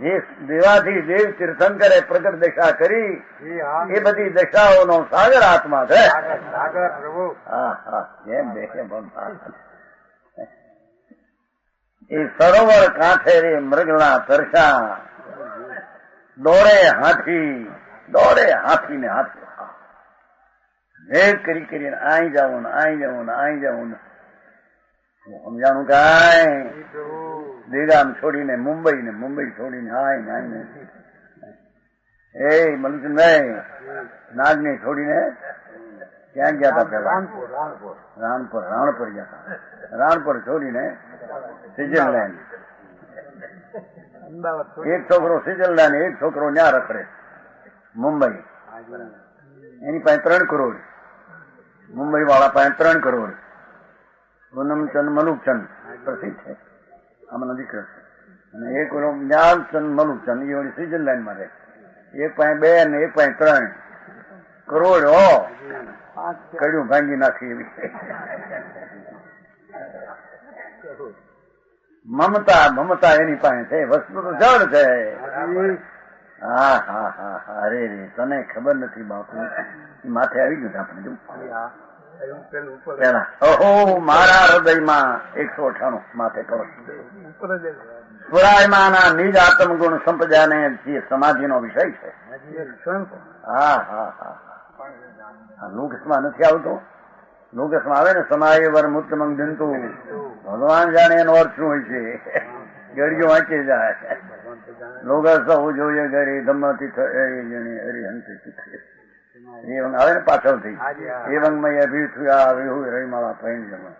જે દેવાથી દેવ તીર્થંકરે પ્રગટ દશા કરી એ બધી દશાઓનો સાગર આત્મા છે. હા હા, જેમ દેખે એ સરોવર કાંઠે રે મૃગલા તરસા. દોડે હાથી ને હાથી વેગ કરીને આઈ જવું ને સમજાણું કાંઈ દેગામ છોડીને મુંબઈ છોડીને આઈને એ મલુચંદભાઈ નાગને છોડીને ક્યાં ગયા હતા પેલા રાણપુર ગયા હતા. રાણપુર છોડીને સ્વિટરલેન્ડ. એક છોકરો સ્વિટરલેન્ડ, એક છોકરો ન્યા રખડે મુંબઈ. એની પાસે 3 કરોડ, મુંબઈ વાળા પાસે 3 કરોડ. પૂનમચંદ મલુકચંદ પ્રસિદ્ધ છે, આમાંનો દીકરો છે. અને એક ઓલો જ્ઞાનચંદ મલુકચંદ, એ વળી સ્વિટરલેન્ડ માં રહે. એક પાસે 2 ને એક પાસે 3 કરોડ. કડ્યું ભાંગી નાખી એવી મમતા એની પાસે છે. વસ્તુ તો જળ છે. હા અરે તને ખબર નથી બાપુ, માથે આવી ગયું આપણે જો પેલા. ઓહો, મારા હૃદયમાં 198 માથે કરો. સ્વરાયમાના નિજ આત્મગુણ સંપજાને જે સમાધિનો વિષય છે. હા લુકસમાં નથી આવતો. લુકસમાં આવે ને સમાય વર મુક્તમંગ દિનતુ, ભગવાન જાણે એનો અર્થ શું હોય છે. ગળીઓ વાંચી જાય. લોગસ હોવું જોઈએ ગરી ધમ્મથી એવંગ આવે ને પાછળથી. એવંગમય અભિથુયા વિહુ રહીમાળા પૈન જમા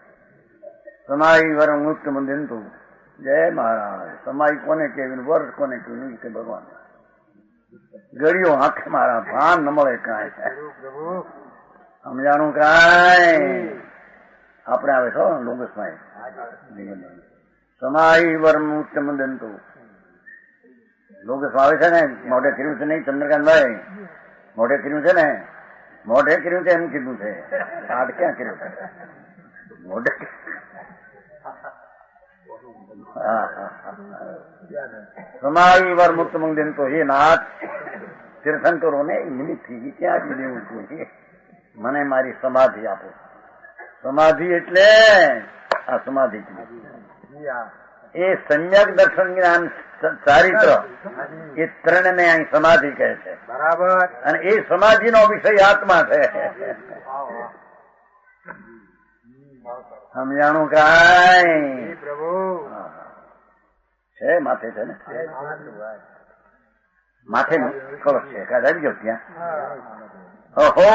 સમાય વર મુક્તમંગ દિનતુ. જય મહારાજ. સમાય કોને કેવી, વર્ષ કોને કેવું કે ભગવાન. ગળીઓ આંખે મારા ભાન ન મળે કાંઈ. સમજાણું કાંઈ. આપણે આવે છો લોગસમાં સમાય વર મુક્તમંદંતુ. લોગસ આવે છે ને, મોઢે કર્યું છે નહીં ચંદ્રકાંતભાઈ, મોઢે કર્યું છે ને, મોઢે કર્યું છે એમ કીધું છે. હાથ ક્યાં કર્યું છે? મોઢે. સમાય વર મુક્ત મંગન તો હે નાથ, તીર્થંકરોને નિમિત્તથી ક્યાંથી દેવું જોઈએ? મને મારી સમાધિ આપો. સમાધિ એટલે આ સમાધિ એ સમ્યક દર્શન જ્ઞાન ચારિત્ર, એ 3 ને અહીં સમાધિ કહે છે. બરાબર. અને એ સમાધિનો વિષય આત્મા છે. સમજાણું કાંઈ? છે માથે છે ને, માથે કળશ છે. કાદ આવી ગયો ત્યાં. અહો,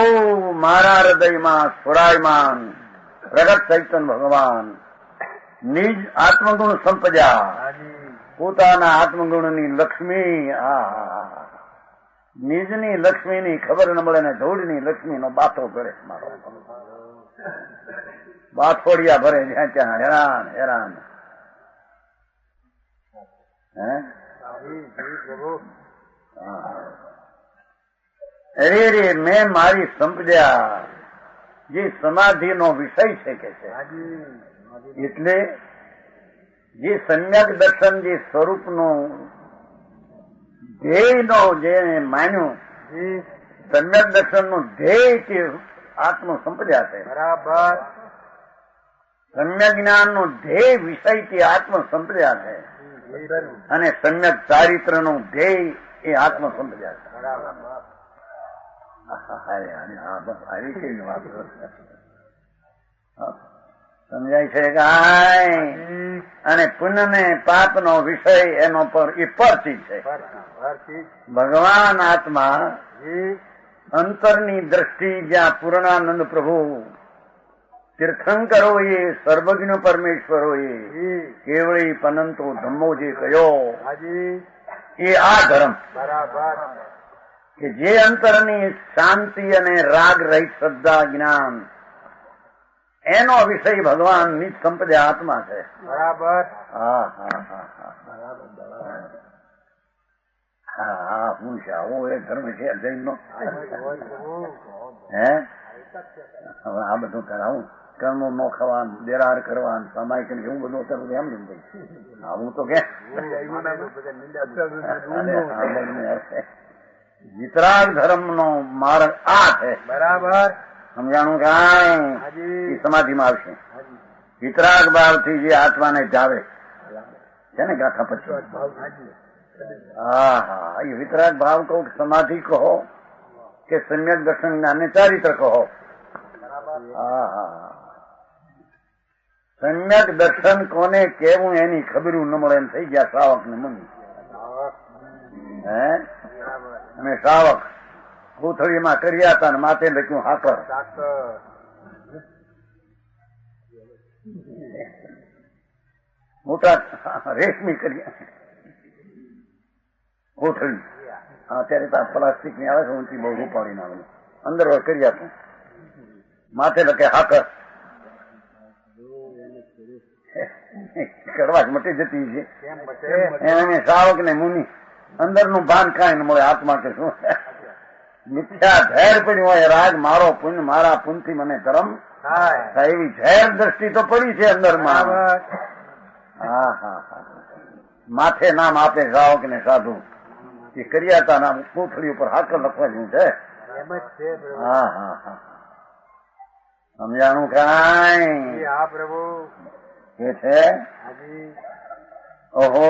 મારા હૃદયમાં સ્વરાયમાન પ્રગટ ચૈતન ભગવાન નિજ આત્મગુણ સંપજા, પોતાના આત્મગુણની લક્ષ્મી. નિજની લક્ષ્મીની ખબર ન મળે ને ધૂળની લક્ષ્મીનો બાથો કરે. મારો બાથોડિયા ભરે જ્યાં ત્યાં. હેરાન અરે મેં મારી સંપજ્યા, જે સમાધિનો વિષય છે કે છે. એટલે જે સમ્યક દર્શન, જે સ્વરૂપનું ધ્યેયનો જે માન્યું, સમ્યક દર્શનનું ધ્યેય કે આત્મ સંપજ્યા છે. બરાબર. સમ્યક જ્ઞાનનું ધ્યેય વિષય કે આત્મ સંપજ્યા છે. અને સમ્યક ચારિત્રનું ધ્યેય એ આત્મ સંપજ્યા છે. આવી કેવી વાત સમજાય છે કાંઈ? અને પુણ્ય ને પાપનો વિષય એનો પર એ પરચિત છે. ભગવાન આત્મા અંતરની દ્રષ્ટિ, જ્યાં પૂર્ણાનંદ પ્રભુ તીર્થંકરોએ, સર્વજ્ઞ પરમેશ્વરોએ કેવળી પનંતો ધમ્મો જે કયો, એ આ ધર્મ કે જે અંતરની શાંતિ અને રાગ રહિત શ્રદ્ધા જ્ઞાન, એનો વિષય ભગવાન નિજ સંપદા આત્મા છે. બરાબર. હા હું છે, આવો એ ધર્મ છે જૈનનો. હે હવે આ બધું કરાવું, કર્મો નો ખાવાનું, દેરાર કરવાનું, સામાયિક એવું બધું અત્યારે એમ જ ભાઈ. આવું તો કે વિતરાગ ધર્મ નો માર્ગ આ છે. બરાબર. સમજાણું કાંઈ? એ સમાધિમાં આવશે. વિતરાગ ભાવથી જે આત્માને જાવે છે ને ગાંઠા પછી, હા હા, એ વિતરાગ ભાવ કહો કે સમાધિ કહો કે સમ્યક દર્શન જ્ઞાનને ચારિત્ર કહો. હા હા, સમ્યક દર્શન કોને કેવું એની ખબરું ન મળે એમ થઈ ગયા શ્રાવક ને મુનિ. હે અને શ્રાવક કોથળીમાં કર્યા હતા ને માથે લખ્યું હાકર. મોટા રેશમી કર્યા કોથળી. અત્યારે તો પ્લાસ્ટિક ની આવે છે ઊંચી બહુ રૂપાળી ના આવે, અંદર કર્યા હતા માથે લખે હાકર. કડવાશ મટી જતી છે એને શ્રાવક ને મુનિ અંદર નું ભાન કાંઈ ન મળે. આત્મા કે શું મિથ્યા ઝેર પડ્યું હોય, રાગ મારો પુણ્ય મારા પુણ્યથી મને ધર્મ એવી ઝેર દ્રષ્ટિ તો પડી છે અંદર માં. હા હા હા, માથે નામ આપે શ્રાવક ને સાધુ એ કર્યા હતા નામ કોથળી ઉપર હાકર લખવાનું છે. હા હા હા, સમજાણું કાંઈ? હા પ્રભુ કે છે ઓહો,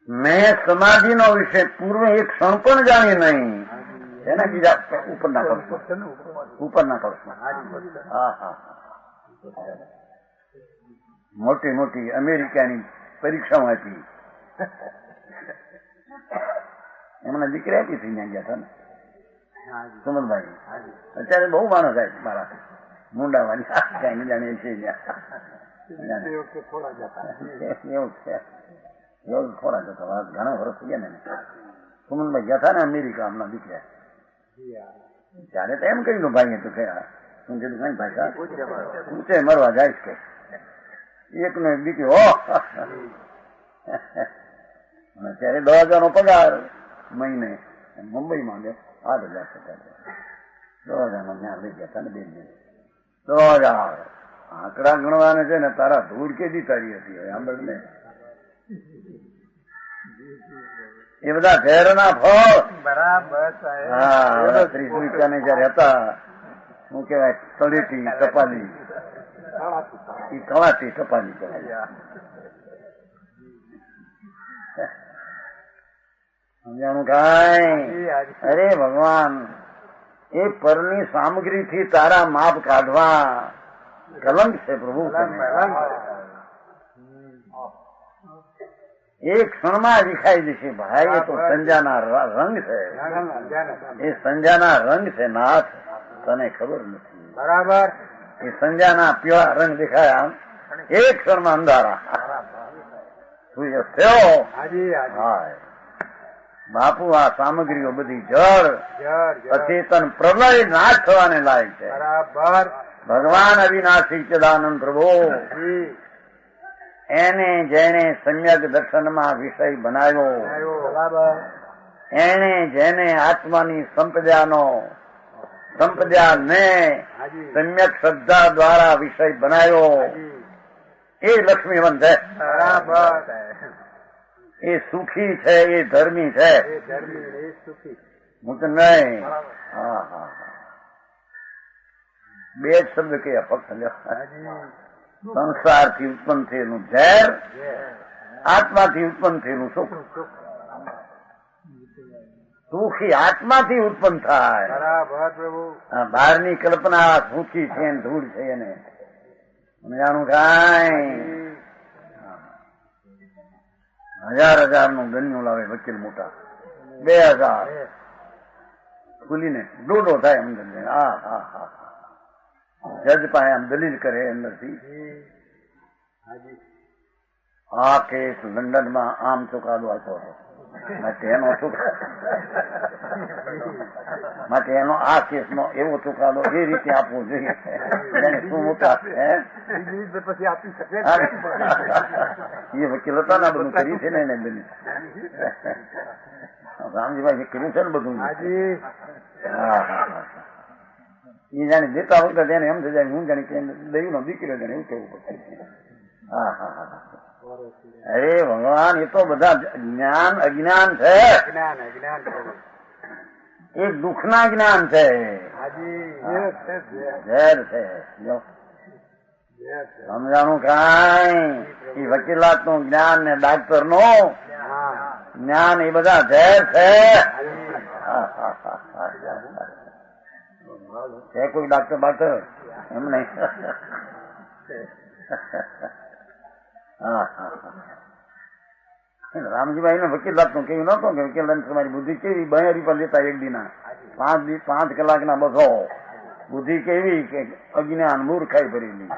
મેં સમાધિ નો વિષય પૂર્વે એક ક્ષણ પણ જાણી નહીં. એના બીજા ઉપરના કરશો. હા હા, મોટી મોટી અમેરિકાની પરીક્ષાઓ હતી એમના દીકરા આપી થઈ ગયા હતા ને સુમનભાઈ. અત્યારે બહુ માણસ થાય મારા મુંડાવાની કઈ જાણીએ છીએ એવું છે. એવું થોડા જતા ઘણા વર્ષ થઈ ગયા ને. સુમનભાઈ ગયા હતા ને અમેરિકા હમણાં દીકરા, ત્યારે તો એમ કહ્યું ભાઈ તો હું કીધું કઈ ભાષા ઊંચે મરવા જાય કે એક નો એક દીકરો ત્યારે 10,000 નો પગાર મહિને મુંબઈમાં 8,000 10,000 નો ત્યાં લઈ ગયા હતા ને 2 દિન 10,000 આંકડા ગણવાને છે ને તારા ધૂળ કેદી તારી હતી સાંભળ ને. એ બધા ઝેરના ફળ બરાબર. હા, 30 રૂપિયાને જયારે હતા શું કેવાય તળેટી ટપાલી એ કવાતી ટપાલી કહેવાય. સમજાણું કાંઈ? અરે ભગવાન, એ પરની સામગ્રીથી તારા માપ કાઢવા કલંક છે પ્રભુ. એક ક્ષણમાં વિખાઈ જશે ભાઈ. એ તો સંજાના રંગ છે, એ સંજાના રંગ છે નાથ, તને ખબર નથી. બરાબર, એ સંજાના પીળા રંગ દેખાયા એક ક્ષણમાં અંધારા. સૂર્ય થયો. હા બાપુ, આ સામગ્રીઓ બધી જળ અચેતન પ્રલય નાશ થવાને લાયક છે. બરાબર, ભગવાન અવિનાશી ચદાનંદ પ્રભુ એને જેને સમ્યક દર્શનમાં વિષય બનાવ્યો, એને જેને આત્માની સંપદાને સમ્યક શ્રદ્ધા દ્વારા વિષય બનાવ્યો એ લક્ષ્મીવંત છે. એ સુખી છે, એ ધર્મી છે. હું તો નહીં. હા હા, 2 જ શબ્દ કે ફક્ત સંસારથી ઉત્પન્ન થયેલું ઝેર, આત્માથી ઉત્પન્ન થયેલું સુખ. સુખી આત્માથી ઉત્પન્ન થાય. બહારની કલ્પના સુખી છે ને ધૂળ છે એને જાણું કાંઈ. 1000 નું ગન્યું લાવે વકીલ મોટા, 2000 ખુલીને ડોડો થાય અંદર. હા હા હા, જજ પાસે આમ દલીલ કરે અંદરથી. આ કેસ લંડનમાં આમ ચુકાદો આપ્યો હતો માટે એનો આ કેસનો એવો ચુકાદો એ રીતે આપવો જોઈએ. શું મોટા પછી આપી શકે એ વકીલ હતા ને બધું કર્યું છે ને એને બની રામજીભાઈ કર્યું છે ને બધું. હા હા, એ જાણે દેતા વખતે એને એમ થઈ જાય હું જાણે કે દૈવ નો દીકરો જાણે એવું કેવું પડશે. હા હા હા, અરે ભગવાન, એ તો બધા જ્ઞાન અજ્ઞાન છે. એ દુઃખના જ્ઞાન છે, ઝેર છે. સમજાણું કાંઈ એ વકીલાત નું જ્ઞાન ને ડાક્ટર નું જ્ઞાન એ બધા ઝેર છે કોઈ ડાક્ટર બાક્ટર એમ નહીં. રામજીભાઈ ને વકીલાત નું કેવું નતો કે વકીલાત તમારી બુદ્ધિ કેવી બહેરી પર લેતા એક દિના 5 કલાકના બધો બુદ્ધિ કેવી કે અજ્ઞાન મૂર્ખાઈ ભરેલી.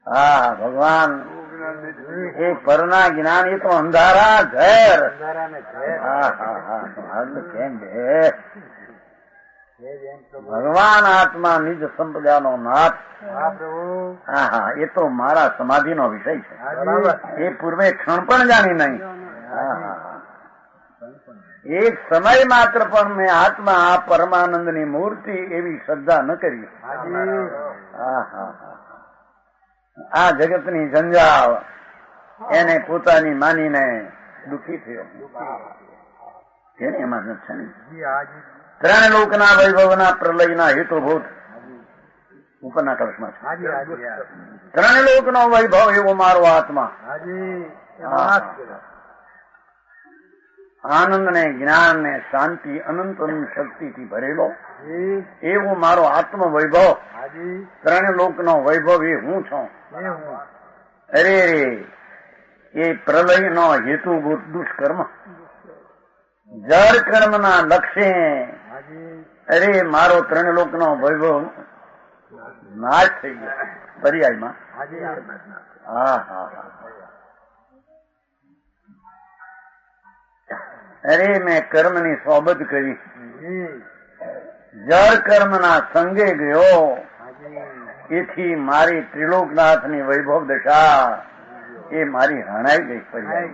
હા ભગવાન એ પરના જ્ઞાન એ તો અંધારા ઝેર. કેમ ભગવાન આત્મા નિજ સંપદાનો નાથ. હા હા એ તો મારા સમાધિનો વિષય છે. એ પૂર્વે ક્ષણ પણ જાણી નહીં. એક સમય માત્ર પણ મેં આત્મા આ પરમાનંદ ની મૂર્તિ એવી શ્રદ્ધા ન કરી. આ જગતની જંજાળ એને પોતાની માનીને દુઃખી થયો. એમાં છે ને 3 લોકના વૈભવના પ્રલયના હેતુભૂત ઉપરના કળશમાં છે. 3 લોકનો વૈભવ એવો મારો આત્મા આનંદ ને જ્ઞાન ને શાંતિ અનંત શક્તિથી ભરેલો એવો મારો આત્મ વૈભવ. 3 લોકનો વૈભવ એ હું છું. અરે એ પ્રલય નો હેતુભૂત દુષ્કર્મ જળ કર્મ ના લક્ષ્ય. અરે મારો 3 લોકનો વૈભવ નાશ થઈ ગયો પર્યાયમાં. હા હા અરે મેં કર્મની સોબત કરી, જળ કર્મના સંગે ગયો. એથી મારી ત્રિલોકનાથની વૈભવ દશા એ મારી હણાઈ ગઈ પર્યાય.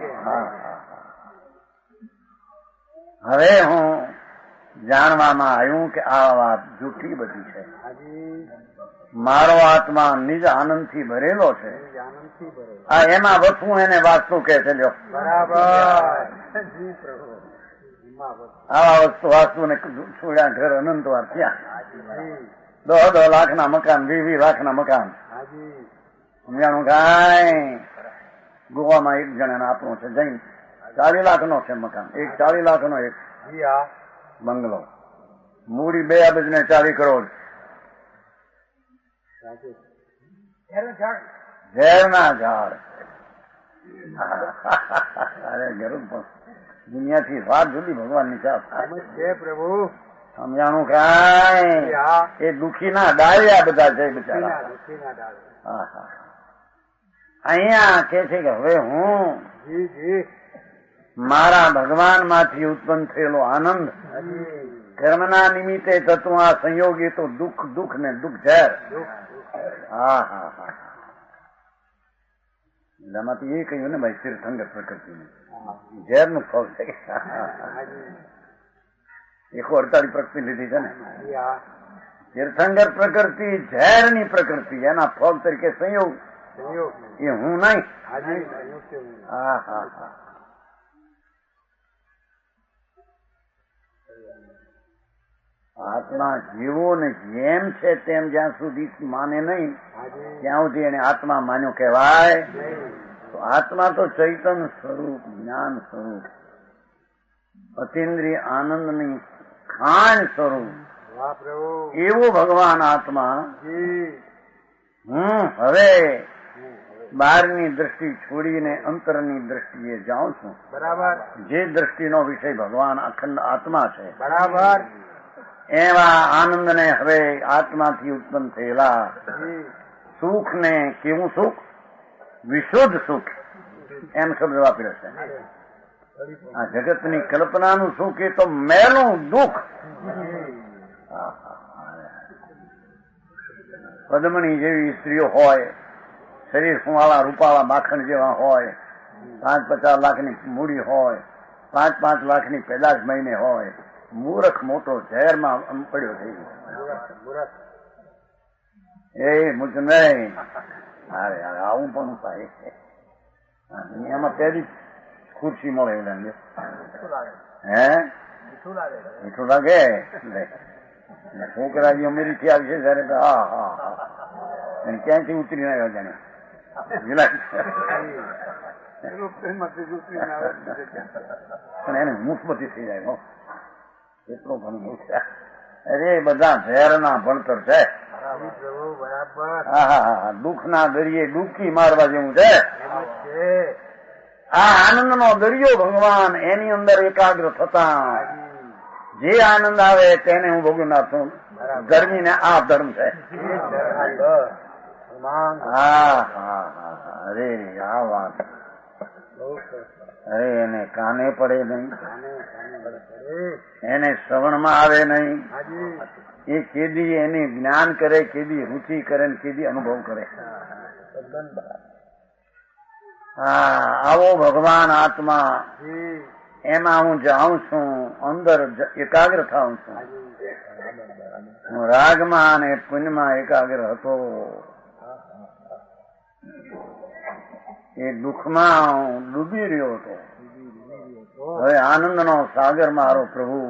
હવે હું જાણવામાં આવ્યું કે આ વાત જૂઠી બધી છે. મારો આત્મા નિજ આનંદ થી ભરેલો છે. આ એમાં વસ્તુ એને વાસ્તુ કે છે. લ્યો આવા વસ્તુ વાસ્તુ ને છોડ્યા ઘર અનંત વાર ત્યાં 10 લાખના મકાન 20 લાખના મકાન. સમજાણું કાંઈ ગોવામાં એક જણાને આપણું છે જૈન 40 લાખનો છે મકાન. એક 40 લાખનો એક બંગલો. મૂડી 2 અબજ ને 40 કરોડ. ઝેરના ઝાડ. અરે ગરમ પણ દુનિયાથી વાત જુદી ભગવાનની છે પ્રભુ. સમજાણું કાંઈ એ દુઃખી ના ડાળ્યા બધા છે બિચારા. અહીંયા કે છે કે હવે હું મારા ભગવાન માંથી ઉત્પન્ન થયેલો આનંદ કર્મના નિમિત્તે થતું આ સંયોગ એ તો દુઃખ દુઃખ ને દુઃખ ઝેર. હા હા હા એમાંથી એ કહ્યું ને ભાઈ તીર્થંકર પ્રકૃતિ ઝેર નું ફળ છે. 148 પ્રકૃતિ લીધી છે ને. તીર્થંકર પ્રકૃતિ ઝેર ની પ્રકૃતિ એના ફળ તરીકે સંયોગ એ હું નહીં. હા હા હા આત્મા જીવો ને જેમ છે તેમ જ્યાં સુધી માને નહીં ત્યાં સુધી એને આત્મા માન્યો કહેવાય. તો આત્મા તો ચૈતન સ્વરૂપ જ્ઞાન સ્વરૂપ અતિન્દ્રિય આનંદની ખાણ સ્વરૂપ એવો ભગવાન આત્મા હું હવે બહારની દ્રષ્ટિ છોડીને અંતરની દ્રષ્ટિએ જાઉં છું. બરાબર. જે દ્રષ્ટિનો વિષય ભગવાન અખંડ આત્મા છે. બરાબર. એવા આનંદ ને હવે આત્માથી ઉત્પન્ન થયેલા સુખ ને કેવું સુખ? વિશુદ્ધ સુખ એમ શબ્દ વાપર્યો છે. આ જગતની કલ્પનાનું સુખ એ તો મેલું દુઃખ. પદ્મણી જેવી સ્ત્રીઓ હોય, શરીર ફુવાળા રૂપાળા માખણ જેવા હોય, 5-50 લાખની મૂડી હોય, 5-5 લાખની પેદાશ મહિને હોય, મૂર્ખ મોટો ઝેરમાં પડ્યો થઈ ગયો. એ મુજ નહીં. અરે આવું પણ થાય. દુનિયામાં પહેલી ખુરશી મળે. હે મીઠું લાગે. છોકરા અમેરિકી આવશે ત્યારે તો હા હા હા ક્યાંથી ઉતરીને આવ્યા જાણે પણ એને મુખબતી થઈ જાય એટલો ઘણું. અરે બધા ઝેરના ભણતર છે. હા હા હા દુઃખના દરિયે ડૂબકી મારવા જેવું છે. આ આનંદનો દરિયો ભગવાન એની અંદર એકાગ્ર થતા જે આનંદ આવે તેને હું ભોગવનાર છું. ગરમીને આ ધર્મ છે. હા હા હા અરે આ વાત અરે એને કાને પડે નહીં, એને શ્રવણમાં આવે નહીં. એ કેદી એની જ્ઞાન કરે, કેદી રુચિ કરે ને કેદી અનુભવ કરે. હા આવો ભગવાન આત્મા એમાં હું જાઉં છું, અંદર એકાગ્ર થાઉં છું. હું રાગમાં અને પુણ્યમાં એકાગ્ર હતો. એ દુઃખમાં ડૂબી રહ્યો હતો. હવે આનંદનો સાગર મારો પ્રભુ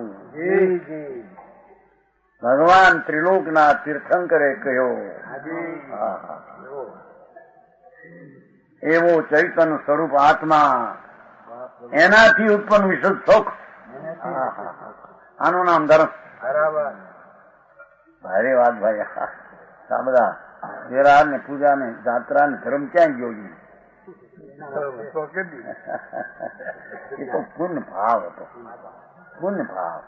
ભગવાન ત્રિલોકના તીર્થંકરે કહ્યો. એવો ચૈતન્ય સ્વરૂપ આત્મા એનાથી ઉત્પન્ન વિશુદ્ધ સુખ. આનું નામ ધર્મ. ભારે વાત ભાઈ. આ બધા વેરા ને પૂજા ને જાત્રા ને ધર્મ ક્યાં ગયો? એ તો પૂર્ણ ભાવ હતો. પૂર્ણ ભાવ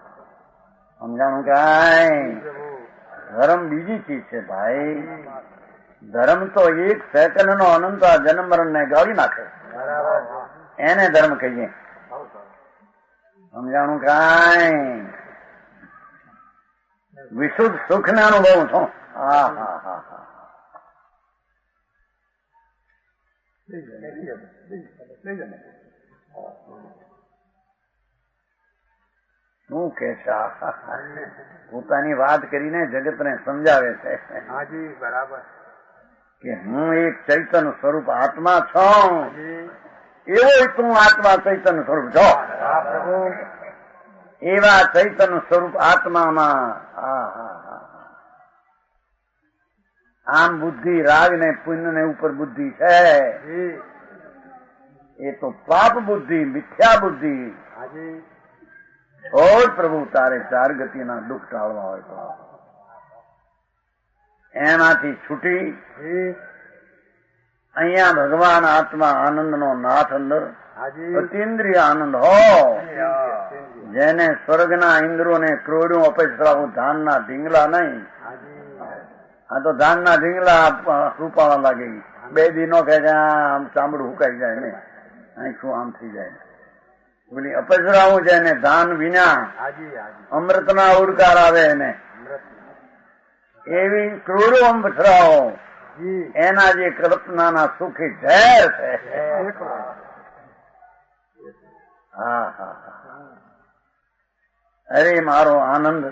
સમજાણું કાંઈ. ધર્મ બીજી ચીજ છે ભાઈ. ધર્મ તો એક સેકન્ડ નો અનંત જન્મ મરણ ને ગાળી નાખે એને ધર્મ કહીએ. સમજાણું કાંઈ. વિશુદ્ધ સુખ ને અનુભવ છું. હા હા હા હા શું કે પોતાની વાત કરીને જગતને સમજાવે છે. હાજી બરાબર. કે હું એક ચૈતન્ય સ્વરૂપ આત્મા છું. એવો તું આત્મા ચૈતન્ય સ્વરૂપ છો. એવા ચૈતન્ય સ્વરૂપ આત્મામાં આમ બુદ્ધિ રાગ ને પુણ્ય ને ઉપર બુદ્ધિ છે. એ તો પાપ બુદ્ધિ, મિથ્યા બુદ્ધિ. ઓર પ્રભુ તારે ચાર ગતિના દુઃખ ટાળવા હોય તો એનાથી છૂટી અહીંયા ભગવાન આત્મા આનંદનો નાથ અંદર અતિન્દ્રિય આનંદ હો. જેને સ્વર્ગના ઇન્દ્રોને ક્રોડ્યું અપેક્ષાવું ધાનના ઢીંગલા નહીં. આ તો ધાનના ઢીંગલા રૂપાવા લાગે. 2 દિનો કે આમ ચામડું હુકાઈ જાય ને આંખું આમ થઈ જાય. પેલી અપેક્ષાવું છે ને ધાન વિના અમૃતના ઉડકાર આવે એને એવી ક્રૂરો અપેક્ષાઓ એના જે કલ્પનાના સુખી ઝેર છે. હા હા અરે મારો આનંદ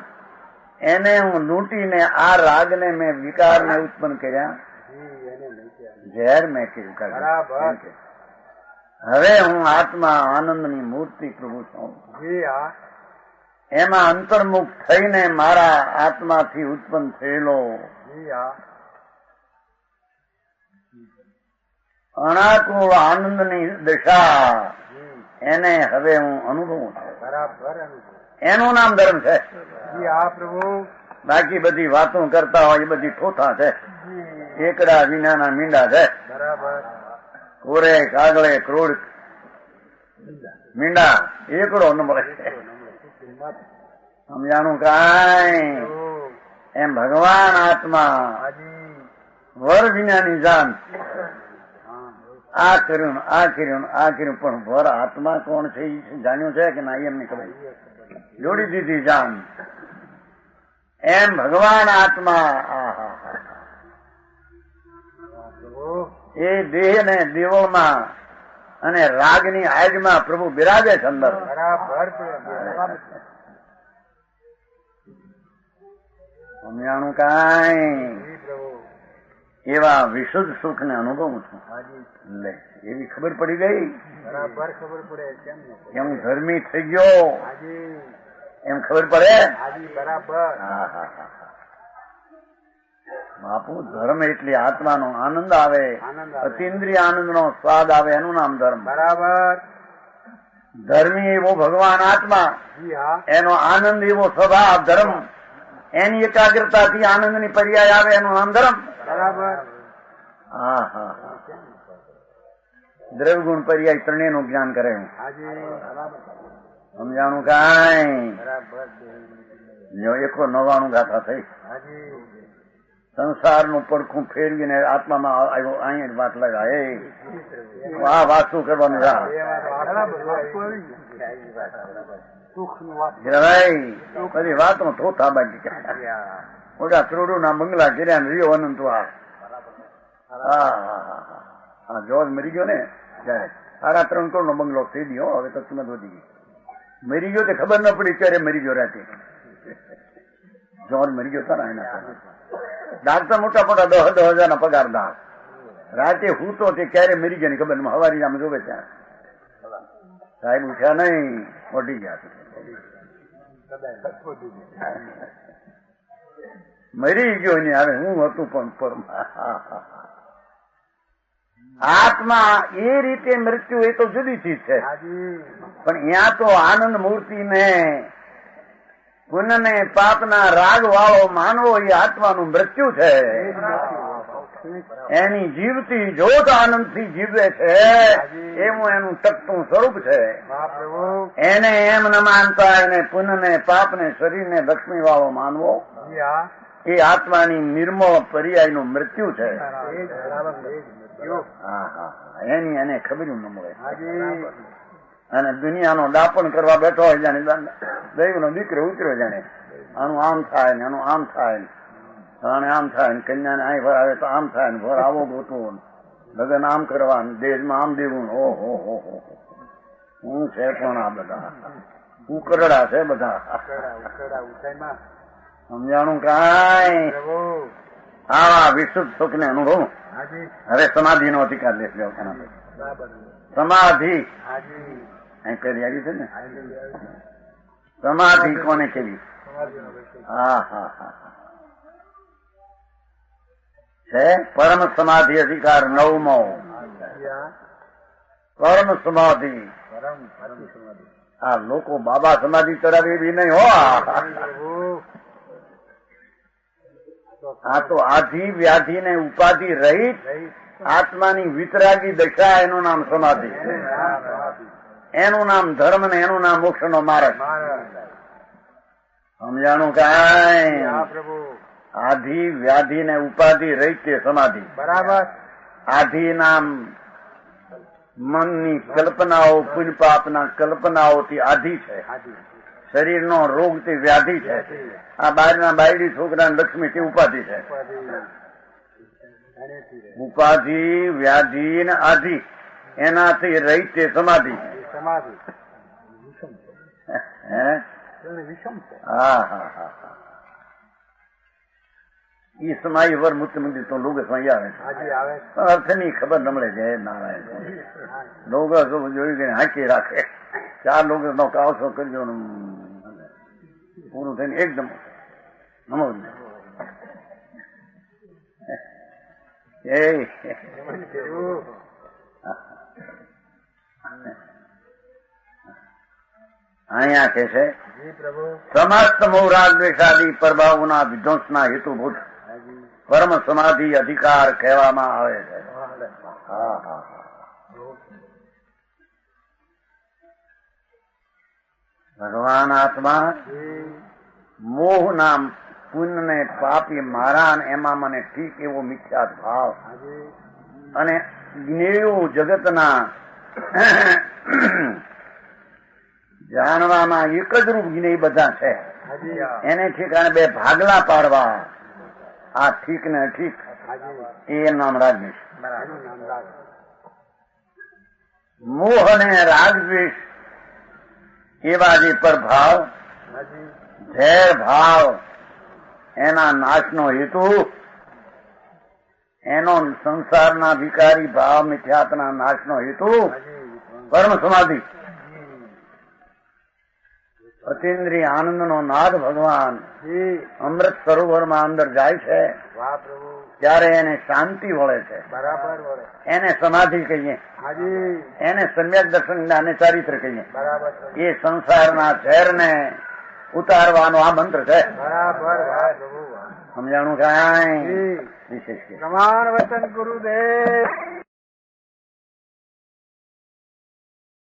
એને હું લૂંટીને આ રાગને મેં વિકારને ઉત્પન્ન કર્યા. ઝેર મેં કર્યું. હવે હું આત્મા આનંદની મૂર્તિ પ્રભુ છું. એમાં અંતર્મુખ થઈને મારા આત્માથી ઉત્પન્ન થયેલો અનાકુળ આનંદની દશા એને હવે હું અનુભવું છું. એનું નામ ધર્મ છે. બાકી બધી વાતો કરતા હોય એ બધી ઠોઠા છે. એકડા વિનાના મીંડા છે. કોરે કાગળે ક્રોડ મીંડા એકડો ન મળે. સમજાણું કાંઈ. એમ ભગવાન આત્મા વર વિનાની જાન. આ કર્યું આ કર્યું આ કર્યું પણ વર આત્મા કોણ છે એ જાણ્યું છે કે ના એમની ખબર જોડી દીધી જાન. એમ ભગવાન આત્મા એ દેહ ને દેવોમાં અને રાગની આજમાં પ્રભુ બિરાજે છે અંદર. સમજાણું કાંઈ. એવા વિશુદ્ધ સુખ ને અનુભવું છું. લે એવી ખબર પડી ગઈ. બરાબર ખબર પડે. હું ધર્મી થઈ ગયો. એમ ખબર પડે? હાજી બરાબર. હા હા હા. બાપુ ધર્મ એટલે આત્માનો આનંદ આવે, અતિન્દ્રિય આનંદનો સ્વાદ આવે, એનું નામ ધર્મ. બરાબર. ધર્મી એવો ભગવાન આત્મા, જી હા. એનો આનંદ એવો સ્વભાવ ધર્મ, એની એકાગ્રતાથી આનંદની પર્યાય આવે, એનું નામ ધર્મ. બરાબર. હા હા હા. દ્રવ્ય ગુણ પર્યાય ત્રણેયનું જ્ઞાન કરે. હાજી બરાબર. સમજાણું કાંઈ? બરાબર. જો 199 ગાથા થઈ. હાજી. સંસારનું પડખું ફેરવીને આત્મામાં આવ્યો. અહીંયા વાત લગા. એ આ વાત શું કરવાનું? બધી વાતમાં થોથા બાકી મોટા કરોડો ના બંગલા કર્યા રહ્યો અનંત વાર. હા જોર્જ મરી ગયો ને ત્યારે 3.5 કરોડ નો બંગલો થઈ ગયો. હવે તો કિંમત વધી ગઈ. મરી ગયો તે ખબર ન પડી ક્યારે મરી ગયો. રાતે જોર્જ મરી ગયો હતા એના ડાક્ટર મોટા મોટા 10,000 ના પગારદાર. રાતે હું તો તે ક્યારે મરી ગયા ખબર ન. હવારી આમ જોવે ત્યાં સાહેબ ઉઠ્યા નહીં, મોટી ગયા. મરી ગયો ને હવે હું હતું પણ આત્મા એ રીતે મૃત્યુ એ તો જુદી ચીજ છે. પણ ત્યાં તો આનંદ મૂર્તિ ને પુણ્ય ને પાપના રાગ વાળો માનવો એ આત્માનું મૃત્યુ છે. એની જીવતી જોત આનંદથી જીવે છે એવું એનું ટકતું સ્વરૂપ છે. એને એમ ન માનતા એને પુણ્ય ને પાપ ને શરીર ને લક્ષ્મી વાળો માનવો એ આત્માની નિર્મળ પર્યાયનું મૃત્યુ છે. એની એને ખબર ન મળે. અને દુનિયાનો દાપણ કરવા બેઠો હોય જાણે દૈવનો દીકરો ઉતર્યો જાણે આનું આમ થાય ને આનું આમ થાય ને આને આમ થાય ને કન્યાને અહીં ભર આવે તો આમ થાય ને ભર આવો ગોતવું લગ્ન આમ કરવાનું દેશમાં આમ દેવું. ઓહો હો હું છે પણ આ બધા ઉકરડા છે બધા. સમજાણું કાંઈ? આવા વિશુદ્ધ સુખ ને અનુભવ. હવે સમાધિ નો અધિકાર લેશ લો. સમાધિ અહીં કરી આવી છે ને. સમાધિ કોને કેવી? હા હા હા છે. પરમ સમાધિ અધિકાર 9મો. પરમ સમાધિ. આ લોકો બાબા સમાધિ ચડાવે એવી નહીં હો. આ તો આધિ વ્યાધિ ને ઉપાધિ રહિત આત્માની વિતરાગી દશા એનું નામ સમાધિ. એનું નામ ધર્મ ને એનું નામ મોક્ષ નો માર્ગ. સમજાણું કાંઈ? આધિ વ્યાધિ ને ઉપાધિ રહિત તે સમાધિ. બરાબર. આધિ નામ મનની કલ્પનાઓ પુણ્ય પાપના કલ્પનાઓથી આધિ છે. શરીરનો રોગ તે વ્યાધિ છે. આ બહારના બાયડી છોકરા લક્ષ્મી તે ઉપાધિ છે. ઉપાધિ વ્યાધિ ને આધિ એનાથી રહિત તે સમાધિ. હા હા હા ઈ સમાય વર મુક્ત મંદિર તો લોગ સમાય આવે છે. અર્થ ની ખબર ન મળે. જય નારાયણ. લોગ જોયું કે હાંકી રાખે. 4 લોગ નો કાવસો કરજો પૂરું થઈને એકદમ નમો. અહીંયા કે છે સમસ્ત મોહરાગ દ્વેષાદી પ્રભાવોના વિધ્વંસના હેતુભૂત પરમ સમાધિ અધિકાર કહેવામાં આવે છે. હા હા ભગવાન આત્મા મોહ નામ પુણ્ય ને પાપી મારા એમાં મને ઠીક એવો મિથ્યાત ભાવ અને જ્ઞેયો જગતના જાણવામાં એક જ રૂપ જ્ઞેય બધા છે. એને ઠીકાણે 2 ભાગલા પાડવા. આ ઠીક ને ઠીક એ નામ રાગદ્વેષ. મોહ અને રાગદ્વેષ એવા જે પ્રભાવ ઝેર ભાવ એના નાશનો હેતુ એનો સંસારના વિકારી ભાવ મિથ્યાત્વના નાશનો હેતુ પરમ સમાધિ. અતિન્દ્રિય આનંદનો નાદ ભગવાન જી અમૃત સરોવરમાં અંદર જાય છે વાહ પ્રભુ ત્યારે એને શાંતિ વળે છે. બરાબર વળે એને સમાધિ કહીએ, હાજી એને સમ્યક દર્શન જ્ઞાને ચારિત્ર કહીએ. બરાબર એ સંસારના ઝેરને ઉતારવાનો આ મંત્ર છે. બરાબર વાહ પ્રભુ વાહ સમજાણું કાંઈ જી વિશેષ કે પ્રમાણ વચન ગુરુદેવ